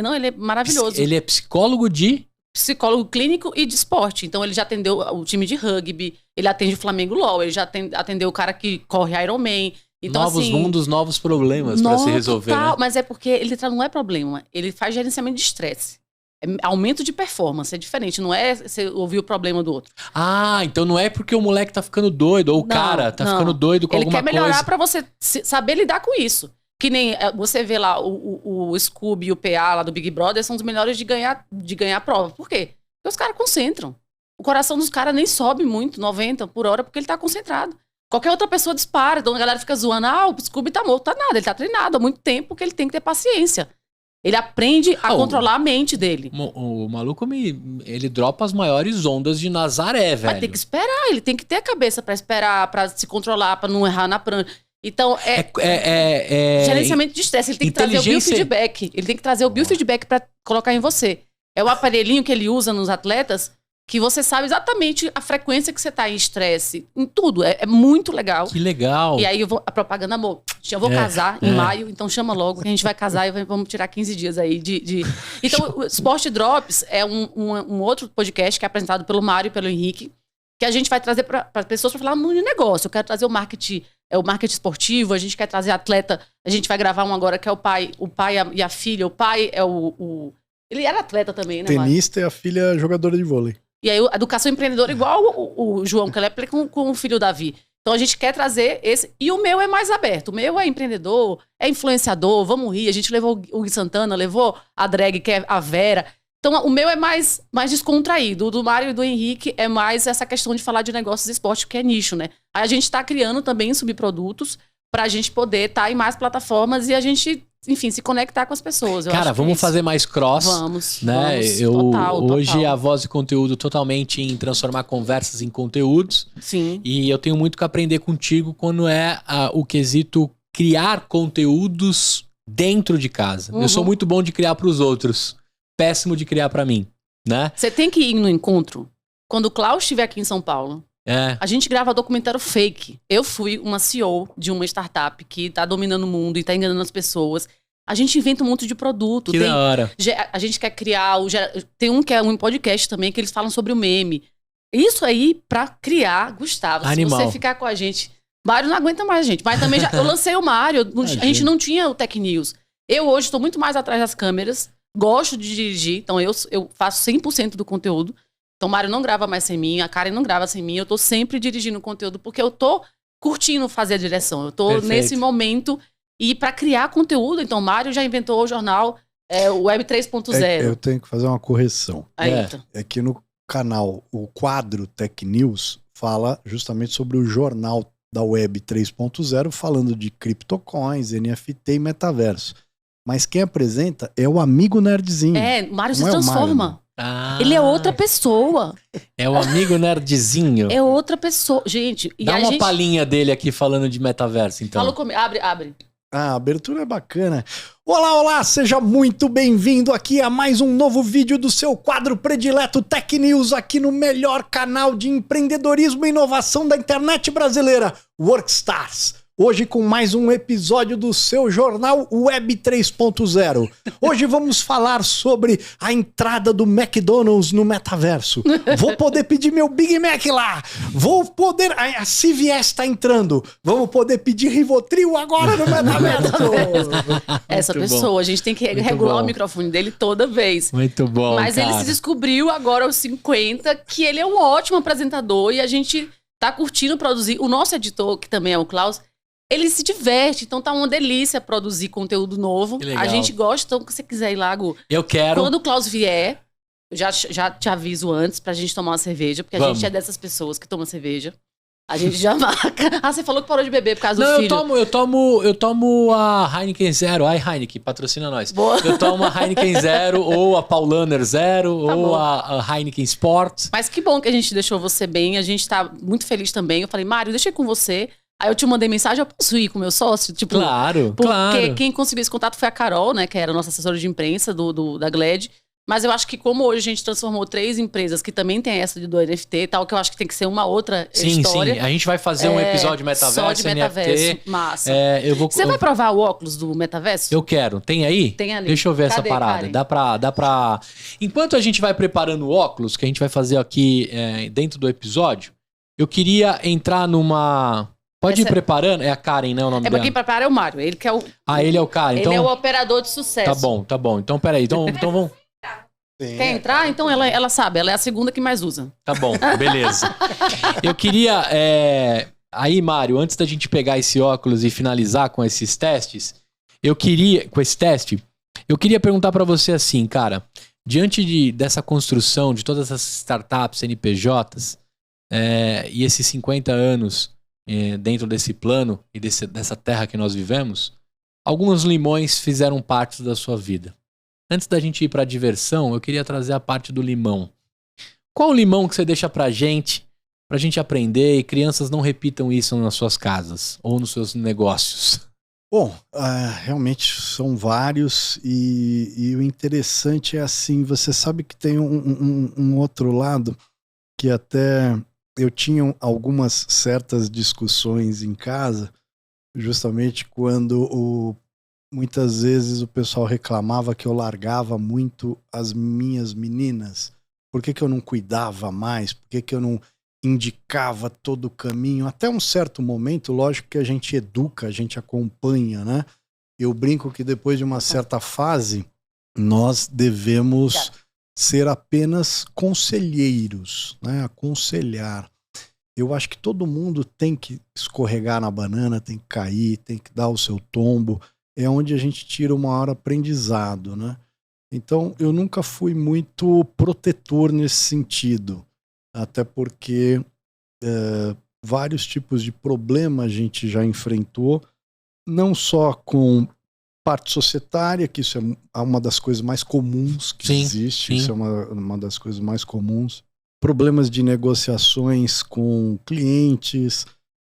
Não, ele é maravilhoso. Ele é psicólogo de... Psicólogo clínico e de esporte. Então, ele já atendeu o time de rugby, ele atende o Flamengo LOL, ele já atendeu o cara que corre Ironman. Então, novos mundos, novos problemas para se resolver, total, né? Mas é porque ele não é problema. Ele faz gerenciamento de estresse. É aumento de performance, é diferente. Não é você ouvir o problema do outro. Ah, então não é porque o moleque tá ficando doido, ou o cara tá ficando doido com alguma coisa. Ele quer melhorar pra você saber lidar com isso. Que nem você vê lá o Scooby e o PA lá do Big Brother são os melhores de ganhar a prova. Por quê? Porque os caras concentram. O coração dos caras nem sobe muito, 90 por hora, porque ele tá concentrado. Qualquer outra pessoa dispara, então a galera fica zoando. Ah, o Scooby tá morto. Tá nada, ele tá treinado há muito tempo, porque ele tem que ter paciência. Ele aprende a controlar a mente dele. O maluco, ele dropa as maiores ondas de Nazaré, velho. Mas tem que esperar, ele tem que ter a cabeça pra esperar, pra se controlar, pra não errar na prancha. Então, gerenciamento de estresse. Ele tem que trazer o biofeedback. Ele tem que trazer o biofeedback pra colocar em você. É o aparelhinho que ele usa nos atletas, que você sabe exatamente a frequência que você tá em estresse. Em tudo. É muito legal. Que legal. E aí, a propaganda, amor, eu vou casar em maio, então chama logo que a gente vai casar e vamos tirar 15 dias aí de... Então, o Sport Drops é um outro podcast que é apresentado pelo Mário e pelo Henrique, que a gente vai trazer para pessoas para falar muito de negócio. Eu quero trazer o marketing esportivo, a gente quer trazer atleta, a gente vai gravar um agora que é o pai e a filha. O pai é ele era atleta também, né, Mário? Tenista e a filha jogadora de vôlei. E aí, a educação empreendedora, igual o João Klepper com o filho Davi. Então, a gente quer trazer esse... E o meu é mais aberto. O meu é empreendedor, é influenciador, vamos rir. A gente levou o Gui Santana, levou a drag, que é a Vera. Então, o meu é mais descontraído. O do Mário e do Henrique é mais essa questão de falar de negócios de esporte, que é nicho, né? Aí a gente tá criando também subprodutos pra gente poder estar em mais plataformas e a gente, enfim, se conectar com as pessoas. Cara, vamos fazer mais cross. Vamos, né? Total. Hoje a Voz e Conteúdo totalmente em transformar conversas em conteúdos. Sim. E eu tenho muito que aprender contigo quando é o quesito criar conteúdos dentro de casa. Eu sou muito bom de criar pros outros. Péssimo de criar pra mim, né? Você tem que ir no encontro quando o Klaus estiver aqui em São Paulo. A gente grava documentário fake. Eu fui uma CEO de uma startup que tá dominando o mundo e tá enganando as pessoas. A gente inventa um monte de produto. Que da hora. A gente quer criar... Tem um que é um podcast também que eles falam sobre o meme. Isso aí, pra criar, Gustavo, Animal. Se você ficar com a gente... Mário não aguenta mais, gente. Mas também eu lancei o Mário. A gente não tinha o Tech News. Eu hoje estou muito mais atrás das câmeras. Gosto de dirigir. Então eu faço 100% do conteúdo. Então o Mário não grava mais sem mim. A Karen não grava sem mim. Eu tô sempre dirigindo o conteúdo porque eu tô curtindo fazer a direção. Eu tô nesse momento. E para criar conteúdo, então o Mário já inventou o jornal o Web 3.0. Eu tenho que fazer uma correção. É que no canal, o quadro Tech News fala justamente sobre o jornal da Web 3.0, falando de criptocoins, NFT e metaverso. Mas quem apresenta é o amigo nerdzinho. O Mário se transforma. Ele é outra pessoa. É o amigo nerdzinho. É outra pessoa. Gente... Dá uma palhinha dele aqui falando de metaverso, então. Fala comigo. Abre. A abertura é bacana. Olá, seja muito bem-vindo aqui a mais um novo vídeo do seu quadro predileto Tech News, aqui no melhor canal de empreendedorismo e inovação da internet brasileira, Workstars. Hoje com mais um episódio do seu jornal Web 3.0. Hoje vamos falar sobre a entrada do McDonald's no metaverso. Vou poder pedir meu Big Mac lá. Vou poder... A CVS tá entrando. Vamos poder pedir Rivotril agora no metaverso. Essa pessoa, a gente tem que regular o microfone dele toda vez. Muito bom, Mas cara. ele se descobriu agora aos 50 que ele é um ótimo apresentador e a gente tá curtindo produzir. O nosso editor, que também é o Klaus, ele se diverte, então tá uma delícia produzir conteúdo novo. A gente gosta, então se você quiser ir lá, Gu. Eu quero. Quando o Klaus vier, eu já te aviso antes pra gente tomar uma cerveja, porque a gente é dessas pessoas que tomam cerveja. A gente já marca. Você falou que parou de beber por causa do filho. Eu tomo a Heineken Zero. Ai, Heineken, patrocina nós. Boa. Eu tomo a Heineken Zero, ou a Paulaner Zero, Tá ou bom. a Heineken Sport. Mas que bom que a gente deixou você bem. A gente tá muito feliz também. Eu falei, Mário, deixa eu ir com você. Aí eu te mandei mensagem, eu posso ir com o meu sócio? Tipo, Claro, porque quem conseguiu esse contato foi a Carol, né? Que era a nossa assessora de imprensa da Gled. Mas eu acho que como hoje a gente transformou 3 empresas que também tem essa do NFT e tal, que eu acho que tem que ser uma outra história. Sim. A gente vai fazer um episódio de metaverso, só de metaverso. NFT. Massa. Você vai provar o óculos do metaverso? Eu quero. Tem aí? Tem ali. Deixa eu ver Cadê, essa parada. Karen? Dá pra... Enquanto a gente vai preparando o óculos, que a gente vai fazer aqui dentro do episódio, eu queria entrar numa... Pode ir preparando? É a Karen, né? O nome pra dela. quem prepara é o Mário. Ele que é o... Ele é o cara. Então... Ele é o operador de sucesso. Tá bom. Então, peraí. Então vamos... Quer entrar? Então ela sabe. Ela é a segunda que mais usa. Tá bom, beleza. Eu queria... Aí, Mário, antes da gente pegar esse óculos e finalizar com esses testes, com esse teste, eu queria perguntar pra você assim, cara, diante dessa construção de todas essas startups, CNPJs, e esses 50 anos dentro desse plano e dessa terra que nós vivemos, alguns limões fizeram parte da sua vida. Antes da gente ir pra diversão, eu queria trazer a parte do limão. Qual o limão que você deixa pra gente aprender e crianças não repitam isso nas suas casas ou nos seus negócios? Bom, realmente são vários e o interessante é assim, você sabe que tem um outro lado que até eu tinha algumas certas discussões em casa, justamente quando muitas vezes o pessoal reclamava que eu largava muito as minhas meninas. Por que eu não cuidava mais? Por que eu não indicava todo o caminho? Até um certo momento, lógico que a gente educa, a gente acompanha, né? Eu brinco que depois de uma certa fase, nós devemos ser apenas conselheiros, né? Aconselhar. Eu acho que todo mundo tem que escorregar na banana, tem que cair, tem que dar o seu tombo. É onde a gente tira o maior aprendizado, né? Então, eu nunca fui muito protetor nesse sentido, até porque vários tipos de problema a gente já enfrentou, não só com parte societária, que isso é uma das coisas mais comuns que existe, isso é uma das coisas mais comuns, problemas de negociações com clientes,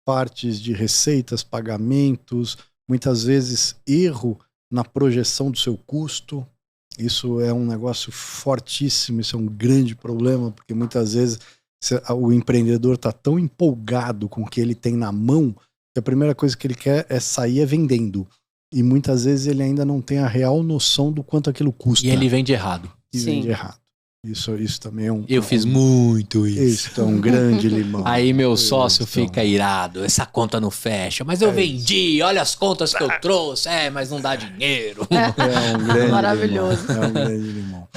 partes de receitas, pagamentos, muitas vezes erro na projeção do seu custo. Isso é um negócio fortíssimo, isso é um grande problema, porque muitas vezes o empreendedor está tão empolgado com o que ele tem na mão que a primeira coisa que ele quer é sair vendendo. E muitas vezes ele ainda não tem a real noção do quanto aquilo custa. E ele vende errado. Vende errado. Isso também é um... Eu fiz muito isso. Isso é um grande limão. Aí meu sócio fica irado. Essa conta não fecha. Mas eu vendi. Olha as contas que eu trouxe. Mas não dá dinheiro. É um grande maravilhoso. Limão. É um grande limão.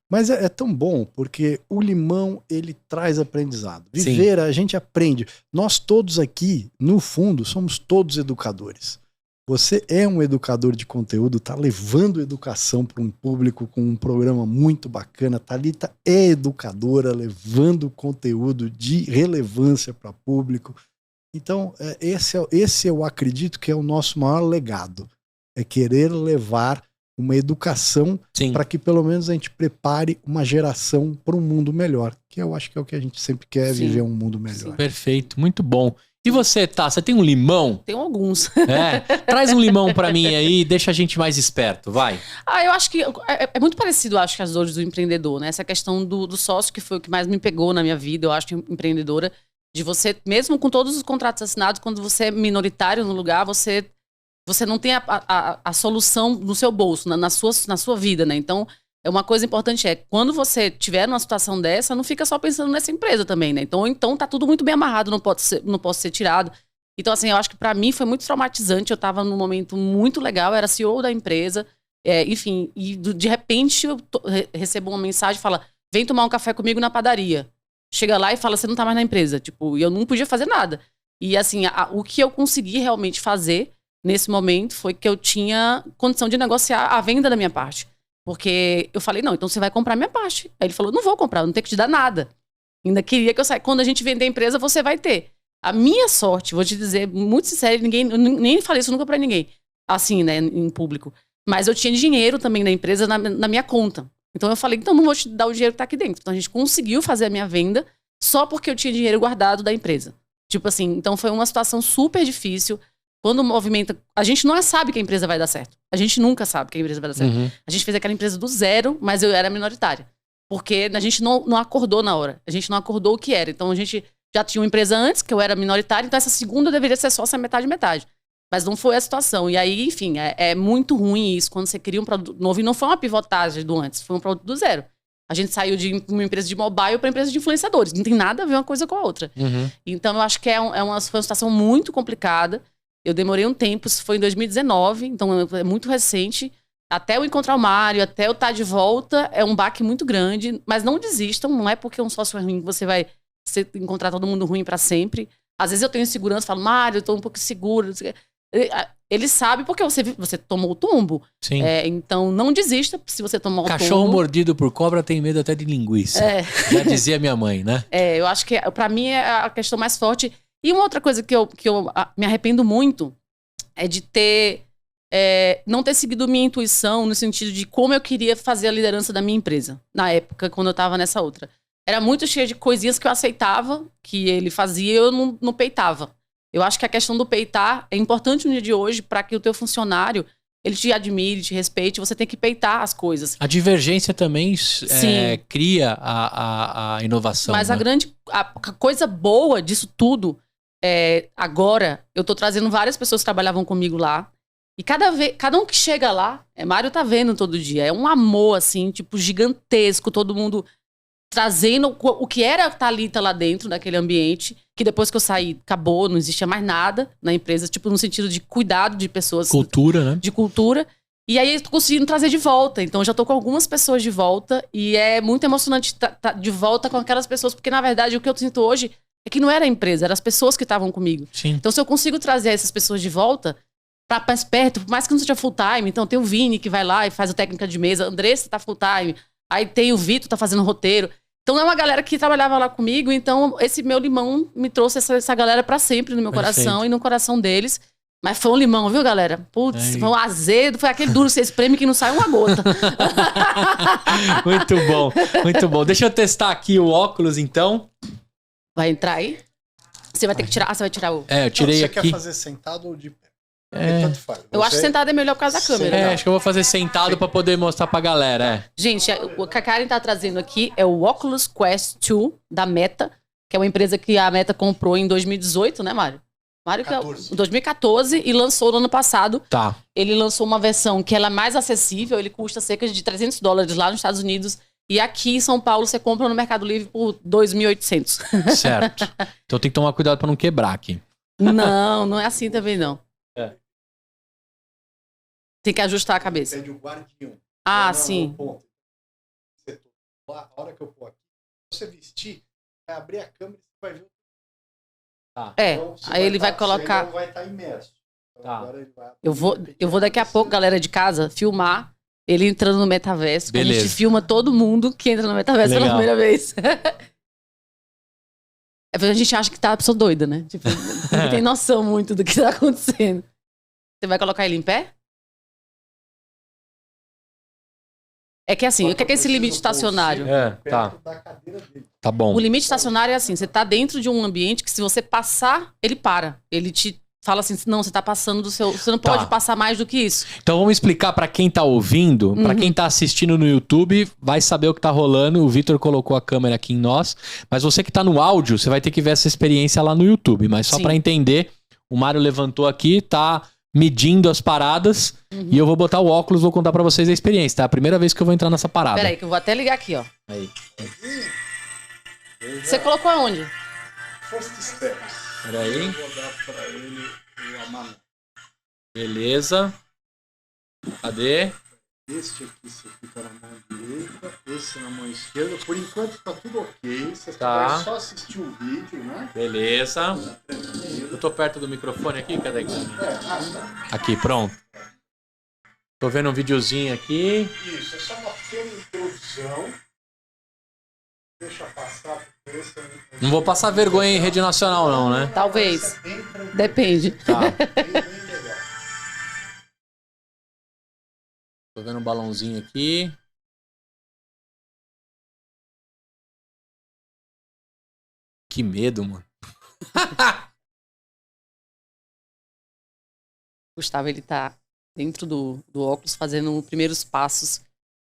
Mas é tão bom, porque o limão, ele traz aprendizado. Viver, a gente aprende. Nós todos aqui, no fundo, somos todos educadores. Você é um educador de conteúdo, tá levando educação para um público com um programa muito bacana. Thalita é educadora, levando conteúdo de relevância para público. Então, esse eu acredito que é o nosso maior legado. É querer levar uma educação para que pelo menos a gente prepare uma geração para um mundo melhor. Que eu acho que é o que a gente sempre quer, viver um mundo melhor. Perfeito, muito bom. E você, Tá? Você tem um limão? Tem alguns. Traz um limão pra mim aí, deixa a gente mais esperto, vai. Eu acho que é muito parecido, acho que as dores do empreendedor, né? Essa questão do sócio, que foi o que mais me pegou na minha vida, eu acho que empreendedora, de você, mesmo com todos os contratos assinados, quando você é minoritário no lugar, você não tem a solução no seu bolso, na sua vida, né? Então, uma coisa importante quando você tiver numa situação dessa, não fica só pensando nessa empresa também, né? Então tá tudo muito bem amarrado, não posso ser tirado. Então, assim, eu acho que pra mim foi muito traumatizante. Eu tava num momento muito legal, era CEO da empresa, enfim, e de repente eu recebo uma mensagem e fala: vem tomar um café comigo na padaria. Chega lá e fala: você não tá mais na empresa. Tipo, e eu não podia fazer nada. E assim, o que eu consegui realmente fazer nesse momento foi que eu tinha condição de negociar a venda da minha parte. Porque eu falei: não, então você vai comprar minha parte. Aí ele falou: não vou comprar, não tenho que te dar nada. Ainda queria que eu saia. Quando a gente vender a empresa, você vai ter. A minha sorte, vou te dizer, muito sincero, eu nem falei isso nunca pra ninguém, assim, né, em público. Mas eu tinha dinheiro também na empresa, na minha conta. Então eu falei: então não vou te dar o dinheiro que tá aqui dentro. Então a gente conseguiu fazer a minha venda só porque eu tinha dinheiro guardado da empresa. Tipo assim, então foi uma situação super difícil. Quando movimenta... A gente não sabe que a empresa vai dar certo. A gente nunca sabe que a empresa vai dar certo. A gente fez aquela empresa do zero, mas eu era minoritária. Porque a gente não acordou na hora. A gente não acordou o que era. Então a gente já tinha uma empresa antes, que eu era minoritária, então essa segunda deveria ser sócia metade. Mas não foi a situação. E aí, enfim, é muito ruim isso, quando você cria um produto novo. E não foi uma pivotagem do antes, foi um produto do zero. A gente saiu de uma empresa de mobile para empresa de influenciadores. Não tem nada a ver uma coisa com a outra. Então eu acho que foi uma situação muito complicada. Eu demorei um tempo, isso foi em 2019, então é muito recente. Até eu encontrar o Mário, até eu estar de volta, é um baque muito grande. Mas não desistam, não é porque um sócio é ruim que você vai encontrar todo mundo ruim para sempre. Às vezes eu tenho insegurança, falo: Mário, eu tô um pouco seguro. Ele sabe porque você tomou o tombo. Sim. Então não desista se você tomar o tombo. Cachorro mordido por cobra tem medo até de linguiça. Já dizia minha mãe, né? Eu acho que pra mim é a questão mais forte. E uma outra coisa que eu me arrependo muito é de não ter seguido minha intuição no sentido de como eu queria fazer a liderança da minha empresa. Na época, quando eu tava nessa outra. Era muito cheio de coisinhas que eu aceitava, que ele fazia e eu não peitava. Eu acho que a questão do peitar é importante no dia de hoje para que o teu funcionário, ele te admire, te respeite. Você tem que peitar as coisas. A divergência também cria a inovação. Mas né? a coisa boa disso tudo... agora, eu tô trazendo várias pessoas que trabalhavam comigo lá. E cada um que chega lá, Mário tá vendo todo dia. É um amor, assim, tipo, gigantesco. Todo mundo trazendo o que era a Thalita lá dentro, daquele ambiente. Que depois que eu saí, acabou, não existia mais nada na empresa. Tipo, no sentido de cuidado de pessoas. Cultura, né? De cultura. E aí eu tô conseguindo trazer de volta. Então, eu já tô com algumas pessoas de volta. E é muito emocionante estar de volta com aquelas pessoas. Porque, na verdade, o que eu sinto hoje... é que não era a empresa, eram as pessoas que estavam comigo. Sim. Então, se eu consigo trazer essas pessoas de volta, pra mais perto, por mais que não seja full time. Então tem o Vini que vai lá e faz a técnica de mesa, a Andressa tá full time, aí tem o Vitor tá fazendo roteiro. Então é uma galera que trabalhava lá comigo, então esse meu limão me trouxe essa galera pra sempre no meu coração e no coração deles. Mas foi um limão, viu, galera? Putz, foi um azedo, foi aquele duro que você espreme que não sai uma gota. Muito bom, muito bom. Deixa eu testar aqui o óculos, então. Vai entrar aí? Você vai ter que tirar. Ah, você vai tirar o. Eu tirei aqui. Você quer fazer sentado ou de pé? Tanto faz. Eu acho que sentado é melhor por causa da câmera. Acho que eu vou fazer sentado pra poder mostrar pra galera. Gente, o que a Karen tá trazendo aqui é o Oculus Quest 2 da Meta, que é uma empresa que a Meta comprou em 2018, né, Mário? Mário, que é 2014 e lançou no ano passado. Tá. Ele lançou uma versão que ela é mais acessível, ele custa cerca de $300 lá nos Estados Unidos. E aqui em São Paulo você compra no Mercado Livre por 2.800. Certo. Então tem que tomar cuidado pra não quebrar aqui. Não, não é assim também não. É. Tem que ajustar a cabeça. Pede o guardinho. Ah, sim. A hora que eu pôr aqui, você vestir, vai abrir a câmera e você vai ver. Tá. Então, aí ele vai colocar. Ele não vai estar imerso. Então, Tá. agora ele vai... Eu vou daqui a pouco, galera de casa, filmar ele entrando no metaverso. A gente filma todo mundo que entra no metaverso pela primeira vez. A gente acha que tá a pessoa doida, né? Tipo, não tem noção muito do que tá acontecendo. Você vai colocar ele em pé? É que assim, o que é esse limite estacionário? Tá. Tá bom. O limite estacionário é assim, você tá dentro de um ambiente que se você passar, ele para. Ele te fala assim, não, você tá passando do seu... Você não pode passar mais do que isso. Então vamos explicar pra quem tá ouvindo, pra quem tá assistindo no YouTube, vai saber o que tá rolando. O Vitor colocou a câmera aqui em nós, mas você que tá no áudio, você vai ter que ver essa experiência lá no YouTube. Mas só pra entender, o Mário levantou aqui, tá medindo as paradas e eu vou botar o óculos, vou contar pra vocês a experiência, tá? A primeira vez que eu vou entrar nessa parada. Peraí, que eu vou até ligar aqui, ó. Aí. Você colocou aonde? First steps. Peraí. Eu vou dar pra ele o amarelo. Beleza. Cadê? Este aqui você fica na mão direita, esse na mão esquerda. Por enquanto tá tudo ok. Você vai só assistir o vídeo, né? Beleza. Eu tô perto do microfone aqui, cadê? Aqui, pronto. Tô vendo um videozinho aqui. Isso, é só uma pequena introdução. Deixa passar. Não vou passar vergonha em rede nacional, não, né? Talvez. Depende. Tá. Tô vendo um balãozinho aqui. Que medo, mano. Gustavo, ele tá dentro do óculos fazendo os primeiros passos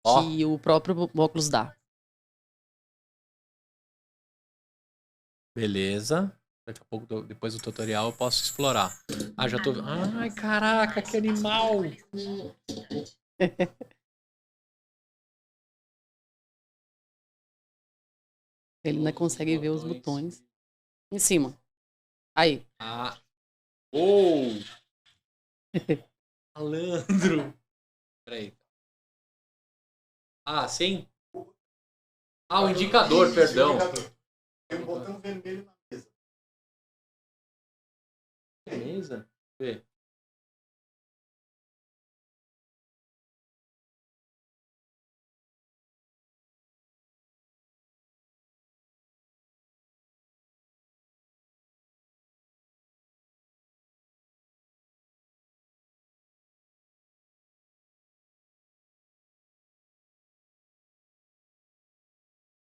que o próprio óculos dá. Beleza. Daqui a pouco, depois do tutorial, eu posso explorar. Ah, já tô... Ai, caraca, que animal! Ele ainda consegue ver os botões. Em cima. Aí. Ah. Oh! Malandro! Peraí. Ah, sim? Ah, o indicador, perdão. Tem um botão vermelho na mesa. Beleza? Vê.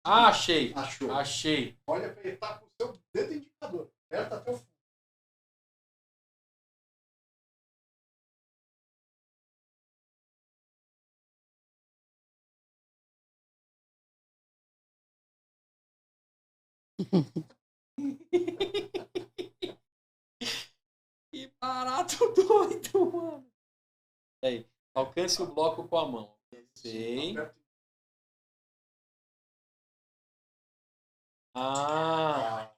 Ah, achei. Achou. Achei. Olha, ele tá com o seu dedo indicador. Aperta até o fundo. Que barato doido, mano. Aí, alcance o bloco com a mão. Sei. Ah.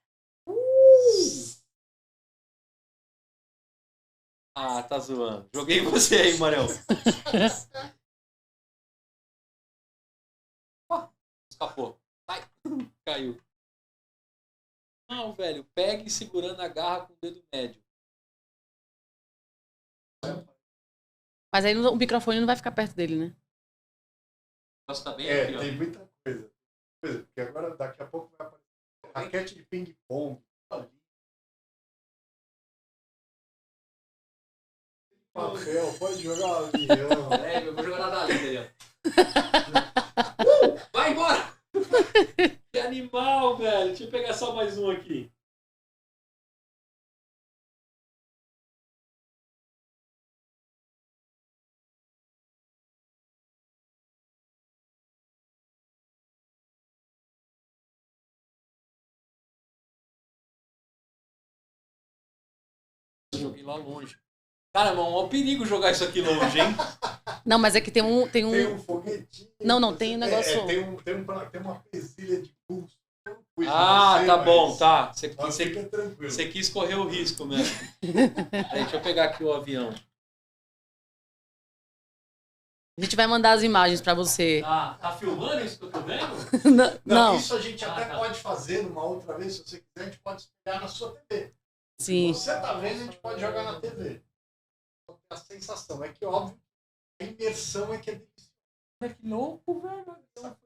Ah, tá zoando. Joguei você aí, Marão. Escapou. Ai, caiu. Não, velho. Pegue segurando a garra com o dedo médio. Mas aí o microfone não vai ficar perto dele, né? Nossa, tá bem aqui, ó. Tem muita coisa. Porque agora, daqui a pouco, vai aparecer raquete de ping-pong. Papel, pode jogar o avião. Eu vou jogar na Dalita ali, ó. Vai embora! Que animal, velho. Deixa eu pegar só mais um aqui. Joguei lá longe. Cara, mano, é um perigo jogar isso aqui longe, hein? Não, mas é que tem um... Tem um foguetinho. Não, tem um negócio... Tem uma pesilha de pulso. Tá bom, tá. Fica tranquilo. Você quis correr o risco mesmo. Aí, deixa eu pegar aqui o avião. A gente vai mandar as imagens pra você. Tá filmando isso que eu tô vendo? Não. Isso a gente até pode fazer numa outra vez, se você quiser, a gente pode espelhar na sua TV. Sim. Se você tá vendo, a gente pode jogar na TV. A sensação é que, óbvio, a imersão é que é deliciosa. Que louco, velho. Essa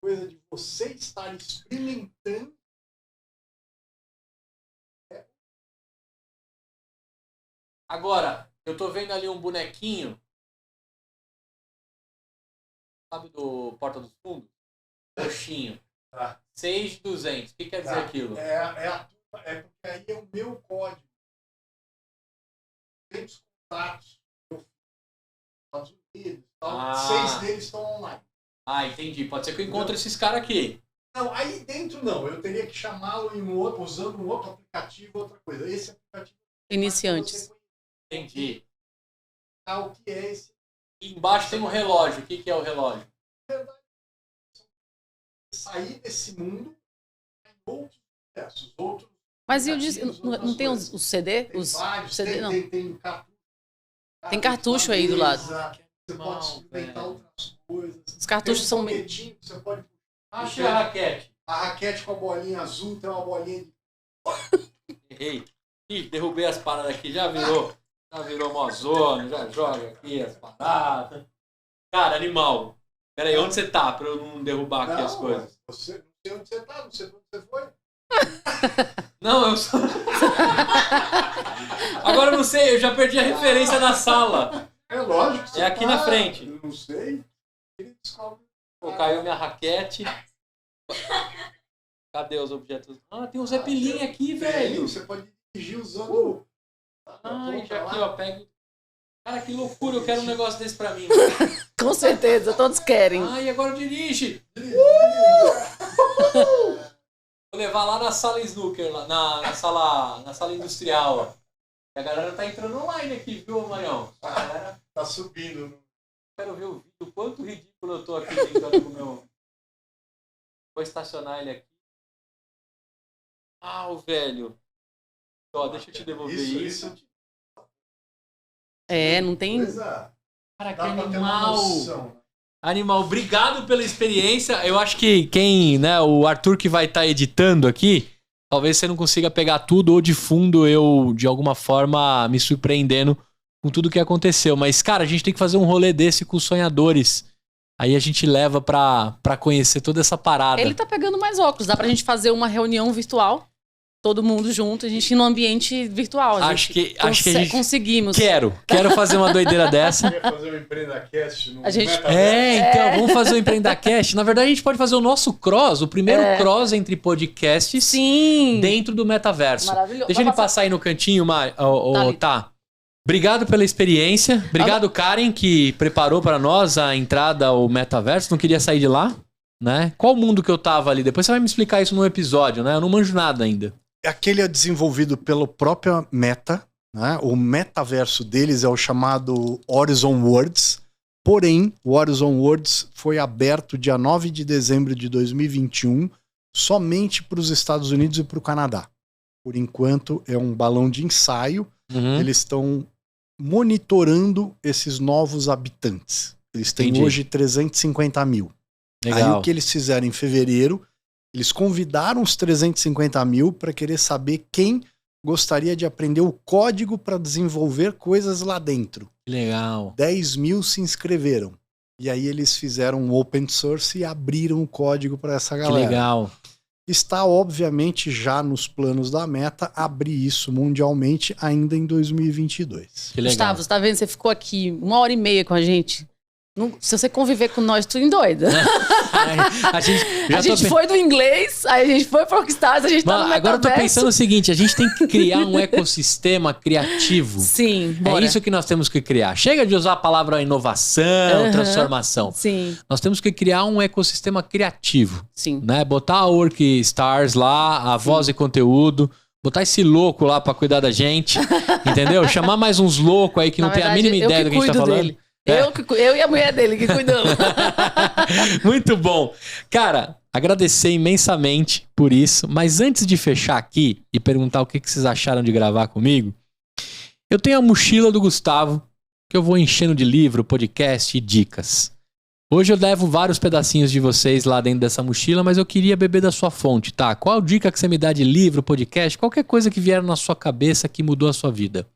coisa de você estar experimentando. Agora, eu tô vendo ali um bonequinho. Sabe do Porta dos Fundos? Roxinho. 6.200. O que quer dizer aquilo? É porque aí é o meu código. Tem os contatos que eu fiz nos Estados Unidos. Tal, 6 deles estão online. Entendi. Pode ser que eu encontre esses caras aqui. Não, aí dentro não. Eu teria que chamá-lo usando um outro aplicativo, outra coisa. Esse aplicativo... Iniciantes. Entendi. O que é esse? E embaixo tem um relógio. O que é o relógio? Na verdade, sair desse mundo em outros processos, outros... Mas eu disse, não tem os CD? Tem os vários, CD, não. Tem cartucho. Tem cartucho aí do lado. Você pode experimentar outras coisas. Os cartuchos são... Você pode... Achei a raquete. A raquete com a bolinha azul, tem uma bolinha de... Errei. Ih, derrubei as paradas aqui. Já virou mozona. Já joga aqui as paradas. Cara, animal. Pera aí, onde você tá pra eu não derrubar aqui as coisas? Não sei onde você tá, não sei onde você foi. Não, eu sou... Agora eu não sei, eu já perdi a referência da sala. É lógico. É aqui na frente. Eu não sei. Ele descobre. Pô, caiu minha raquete. Cadê os objetos? Tem um Zeppelin aqui, velho. Você pode dirigir usando... Já aqui, ó, pega... Cara, que loucura, eu quero um negócio desse pra mim. Com certeza, todos querem. E agora dirige. Vou levar lá na sala snooker, lá, na sala industrial, ó. E a galera tá entrando online aqui, viu, Marião? A galera tá subindo. Quero ver o vídeo, quanto ridículo eu tô aqui tentando com o meu... Vou estacionar ele aqui. O velho. Ó, deixa eu te devolver isso. Não tem... Cara, que animal. Animal, obrigado pela experiência. Eu acho que o Arthur que vai estar editando aqui, talvez você não consiga pegar tudo, ou de fundo eu, de alguma forma, me surpreendendo com tudo que aconteceu. Mas, cara, a gente tem que fazer um rolê desse com os sonhadores. Aí a gente leva pra conhecer toda essa parada. Ele tá pegando mais óculos. Dá pra gente fazer uma reunião virtual. Todo mundo junto, a gente ir no ambiente virtual. Acho que a gente conseguimos. Quero fazer uma doideira dessa. Quer fazer um EmpreendaCast no então, vamos fazer o EmpreendaCast. Na verdade, a gente pode fazer o nosso cross, o primeiro cross entre podcasts. Sim. Dentro do metaverso. Maravilhoso. Deixa ele passar aí no cantinho, tá. Obrigado pela experiência. Obrigado, Karen, que preparou para nós a entrada ao metaverso. Não queria sair de lá, né? Qual mundo que eu tava ali? Depois você vai me explicar isso no episódio, né? Eu não manjo nada ainda. Aquele é desenvolvido pelo próprio Meta, né? O metaverso deles é o chamado Horizon Worlds. Porém, o Horizon Worlds foi aberto dia 9 de dezembro de 2021 somente para os Estados Unidos e para o Canadá. Por enquanto, é um balão de ensaio. Eles estão monitorando esses novos habitantes. Eles têm hoje 350 mil. Legal. Aí o que eles fizeram em fevereiro, eles convidaram os 350 mil para querer saber quem gostaria de aprender o código para desenvolver coisas lá dentro. Que legal. 10 mil se inscreveram. E aí eles fizeram um open source e abriram o código para essa galera. Que legal. Está, obviamente, já nos planos da Meta abrir isso mundialmente ainda em 2022. Que legal. Gustavo, você tá vendo? Você ficou aqui 1h30 com a gente. Se você conviver com nós, tu endoida. a gente foi do inglês, aí a gente foi pro Rockstars, a gente tá no metaverso. Agora eu tô pensando o seguinte, a gente tem que criar um ecossistema criativo. Sim, bora. É isso que nós temos que criar. Chega de usar a palavra inovação, transformação. Sim. Nós temos que criar um ecossistema criativo. Sim. Né? Botar a Workstars lá, a voz e conteúdo, botar esse louco lá pra cuidar da gente, entendeu? Chamar mais uns loucos aí que não tem a mínima ideia do que a gente tá falando. Dele. Eu e a mulher dele que cuidamos. Muito bom. Cara, agradecer imensamente por isso. Mas antes de fechar aqui e perguntar o que vocês acharam de gravar comigo, eu tenho a mochila do Gustavo, que eu vou enchendo de livro, podcast e dicas. Hoje eu levo vários pedacinhos de vocês lá dentro dessa mochila, mas eu queria beber da sua fonte, tá? Qual dica que você me dá de livro, podcast, qualquer coisa que vier na sua cabeça que mudou a sua vida?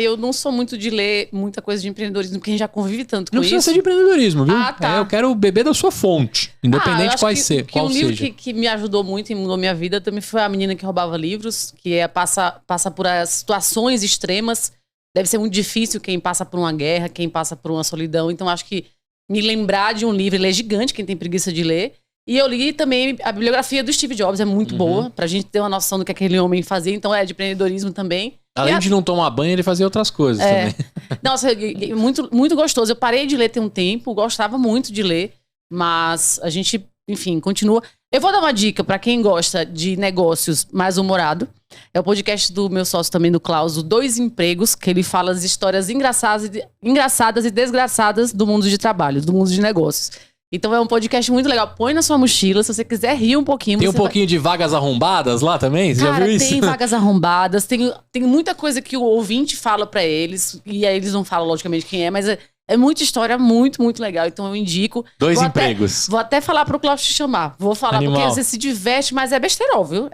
Eu não sou muito de ler muita coisa de empreendedorismo, porque a gente já convive tanto com não isso. Não precisa ser de empreendedorismo, viu? Tá. Eu quero beber da sua fonte, independente qual seja. Um livro que me ajudou muito e mudou minha vida também foi A Menina que Roubava Livros, que passa por as situações extremas. Deve ser muito difícil quem passa por uma guerra, quem passa por uma solidão. Então, acho que me lembrar de um livro, ele é gigante, quem tem preguiça de ler. E eu li também a bibliografia do Steve Jobs, é muito boa, pra gente ter uma noção do que aquele homem fazia. Então, é de empreendedorismo também. Além de não tomar banho, ele fazia outras coisas também. Nossa, muito, muito gostoso. Eu parei de ler tem um tempo, gostava muito de ler, mas a gente, enfim, continua. Eu vou dar uma dica pra quem gosta de negócios mais humorado. É o podcast do meu sócio também, do Klaus, o Dois Empregos, que ele fala as histórias engraçadas e desgraçadas do mundo de trabalho, do mundo de negócios. Então é um podcast muito legal. Põe na sua mochila, se você quiser rir um pouquinho. Tem um pouquinho de vagas arrombadas lá também? Você já viu isso? Tem vagas arrombadas, tem muita coisa que o ouvinte fala pra eles, e aí eles não falam logicamente quem é, mas é muita história muito, muito legal. Então eu indico. Dois Empregos. Vou até falar pro Cláudio te chamar. Vou falar, animal. Porque você se diverte, mas é besterol, viu?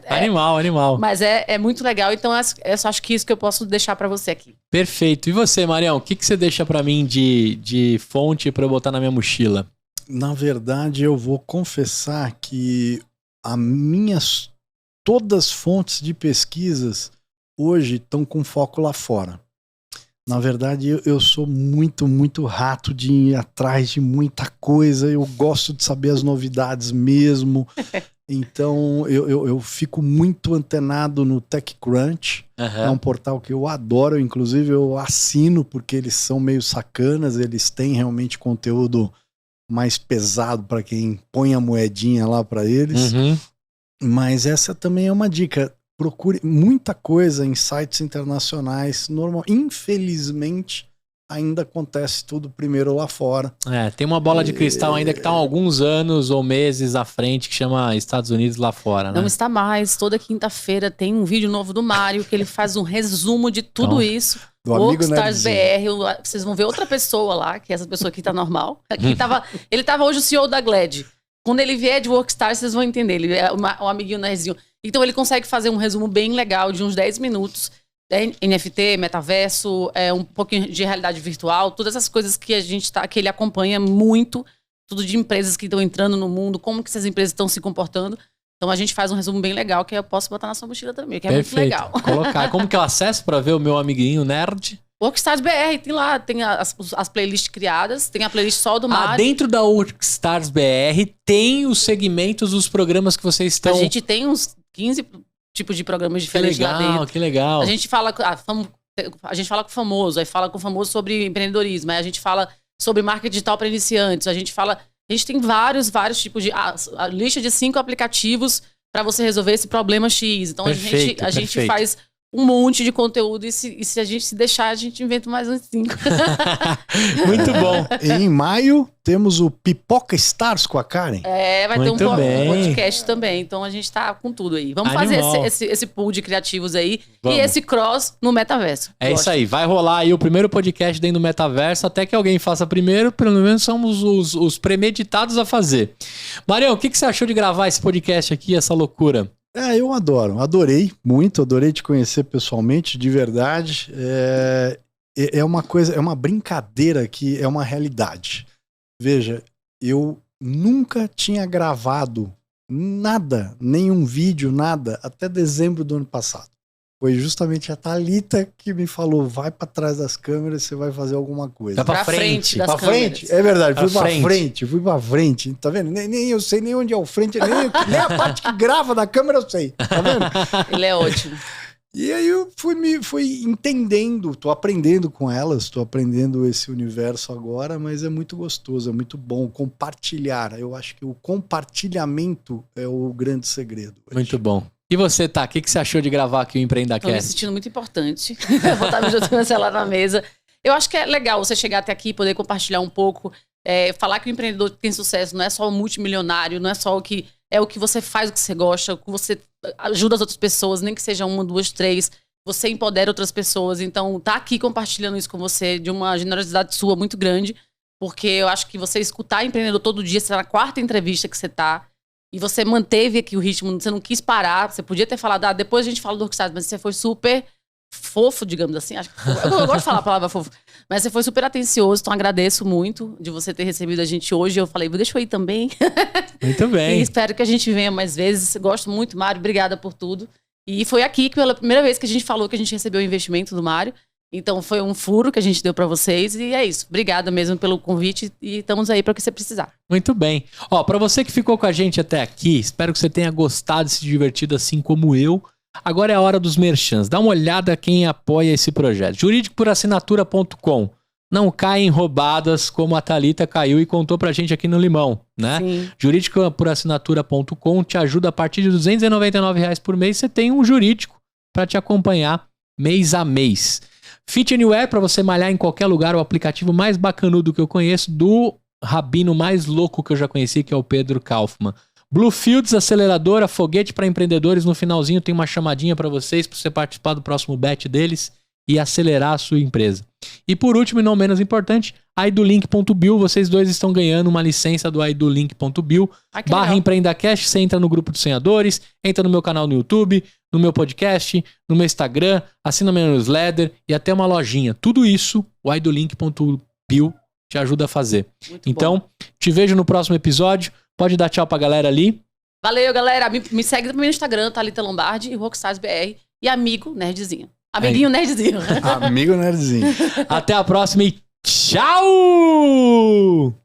Animal. Mas é muito legal, então eu só acho que isso que eu posso deixar pra você aqui. Perfeito. E você, Marião, o que você deixa pra mim de fonte pra eu botar na minha mochila? Na verdade, eu vou confessar que todas as fontes de pesquisas hoje estão com foco lá fora. Na verdade, eu sou muito, muito rato de ir atrás de muita coisa. Eu gosto de saber as novidades mesmo. Então, eu fico muito antenado no TechCrunch. É um portal que eu adoro. Inclusive, eu assino porque eles são meio sacanas. Eles têm realmente conteúdo mais pesado para quem põe a moedinha lá para eles. Mas essa também é uma dica. Procure muita coisa em sites internacionais. Infelizmente, ainda acontece tudo primeiro lá fora. Tem uma bola de cristal ainda que está há alguns anos ou meses à frente, que chama Estados Unidos lá fora, né? Não está mais. Toda quinta-feira tem um vídeo novo do Mário, que ele faz um resumo de tudo isso. Do amigo Workstars BR, vocês vão ver outra pessoa lá, que essa pessoa aqui tá normal. Ele tava hoje o CEO da Glad. Quando ele vier de Workstars, vocês vão entender. Ele é um amiguinho nerdzinho. Então ele consegue fazer um resumo bem legal de uns 10 minutos. NFT, metaverso, um pouquinho de realidade virtual, todas essas coisas que que ele acompanha muito, tudo de empresas que estão entrando no mundo, como que essas empresas estão se comportando. Então a gente faz um resumo bem legal que eu posso botar na sua mochila também, que é muito legal. Colocar. Como que eu acesso para ver o meu amiguinho nerd? Workstars BR, tem lá, tem as playlists criadas, tem a playlist só do Mário. Dentro da Workstars BR tem os segmentos dos programas que vocês estão... A gente tem uns 15 tipos de programas diferentes lá dentro. Que legal. A gente fala com o famoso, aí fala com o famoso sobre empreendedorismo, aí a gente fala sobre marketing digital para iniciantes, a gente tem vários tipos de... A lista de 5 aplicativos para você resolver esse problema X. Então a gente faz um monte de conteúdo e se a gente se deixar, a gente inventa mais uns 5. Muito bom. Em maio, temos o Pipoca Stars com a Karen. Vai muito ter um bem. podcast também. Então a gente tá com tudo aí. Vamos Animal. fazer esse pool de criativos aí. Vamos. E esse cross no metaverso. Isso aí. Vai rolar aí o primeiro podcast dentro do metaverso. Até que alguém faça primeiro. Pelo menos somos os premeditados a fazer. Marião, o que você achou de gravar esse podcast aqui, essa loucura? Eu adorei muito, adorei te conhecer pessoalmente, de verdade. É uma coisa, é uma brincadeira que é uma realidade. Veja, eu nunca tinha gravado nada, nenhum vídeo, nada, até dezembro do ano passado. Foi justamente a Thalita que me falou, vai pra trás das câmeras, você vai fazer alguma coisa. Vai pra frente. das Pra câmeras. frente? É verdade, Pra fui pra frente. Tá vendo? Nem eu sei nem onde é o frente, nem a parte que grava da câmera eu sei. Tá vendo? Ele é ótimo. E aí eu fui entendendo, tô aprendendo com elas, tô aprendendo esse universo agora, mas é muito gostoso, é muito bom compartilhar. Eu acho que o compartilhamento é o grande segredo. Muito bom. E você, tá? O que você achou de gravar aqui o Tô me EmpreendaCast? sentindo muito importante. Botar meu celular na mesa. Eu acho que é legal você chegar até aqui e poder compartilhar um pouco. Falar que o empreendedor tem sucesso não é só o multimilionário, não é só o que você faz, o que você gosta, o que você ajuda as outras pessoas, nem que seja 1, 2, 3. Você empodera outras pessoas. Então, tá aqui compartilhando isso com você de uma generosidade sua muito grande. Porque eu acho que você escutar empreendedor todo dia, você tá na 4ª entrevista que você tá. E você manteve aqui o ritmo, você não quis parar. Você podia ter falado, depois a gente fala do Workstarz, mas você foi super fofo, digamos assim. Eu gosto de falar a palavra fofo. Mas você foi super atencioso, então agradeço muito de você ter recebido a gente hoje. Eu falei, deixa eu ir também. Muito bem. E espero que a gente venha mais vezes. Gosto muito, Mário, obrigada por tudo. E foi aqui que pela primeira vez que a gente falou que a gente recebeu o investimento do Mário. Então foi um furo que a gente deu pra vocês e é isso. Obrigada mesmo pelo convite e estamos aí para o que você precisar. Muito bem. Pra você que ficou com a gente até aqui, espero que você tenha gostado e se divertido assim como eu. Agora é a hora dos merchans. Dá uma olhada quem apoia esse projeto. Jurídicoporassinatura.com. Não caem roubadas como a Thalita caiu e contou pra gente aqui no Limão, né? Sim. Jurídicoporassinatura.com te ajuda a partir de R$ 299 por mês. Você tem um jurídico para te acompanhar mês a mês. Fit Anywhere, para você malhar em qualquer lugar, o aplicativo mais bacanudo que eu conheço, do rabino mais louco que eu já conheci, que é o Pedro Kaufmann. Bluefields, aceleradora, foguete para empreendedores. No finalzinho tem uma chamadinha para vocês, para você participar do próximo bet deles e acelerar a sua empresa. E por último, e não menos importante, idolink.bio. Vocês dois estão ganhando uma licença do idolink.bio. /EmpreendaCast, você entra no grupo de sonhadores, entra no meu canal no YouTube, no meu podcast, no meu Instagram, assina meu newsletter e até uma lojinha. Tudo isso, o idolink.bio te ajuda a fazer. Muito então, bom. Te vejo no próximo episódio. Pode dar tchau pra galera ali. Valeu, galera. Me segue também no Instagram, Thalita Lombardi e RockstarsBR. E amigo Nerdzinho. Amiguinho Nerdzinho. Amigo Nerdzinho. Até a próxima e tchau!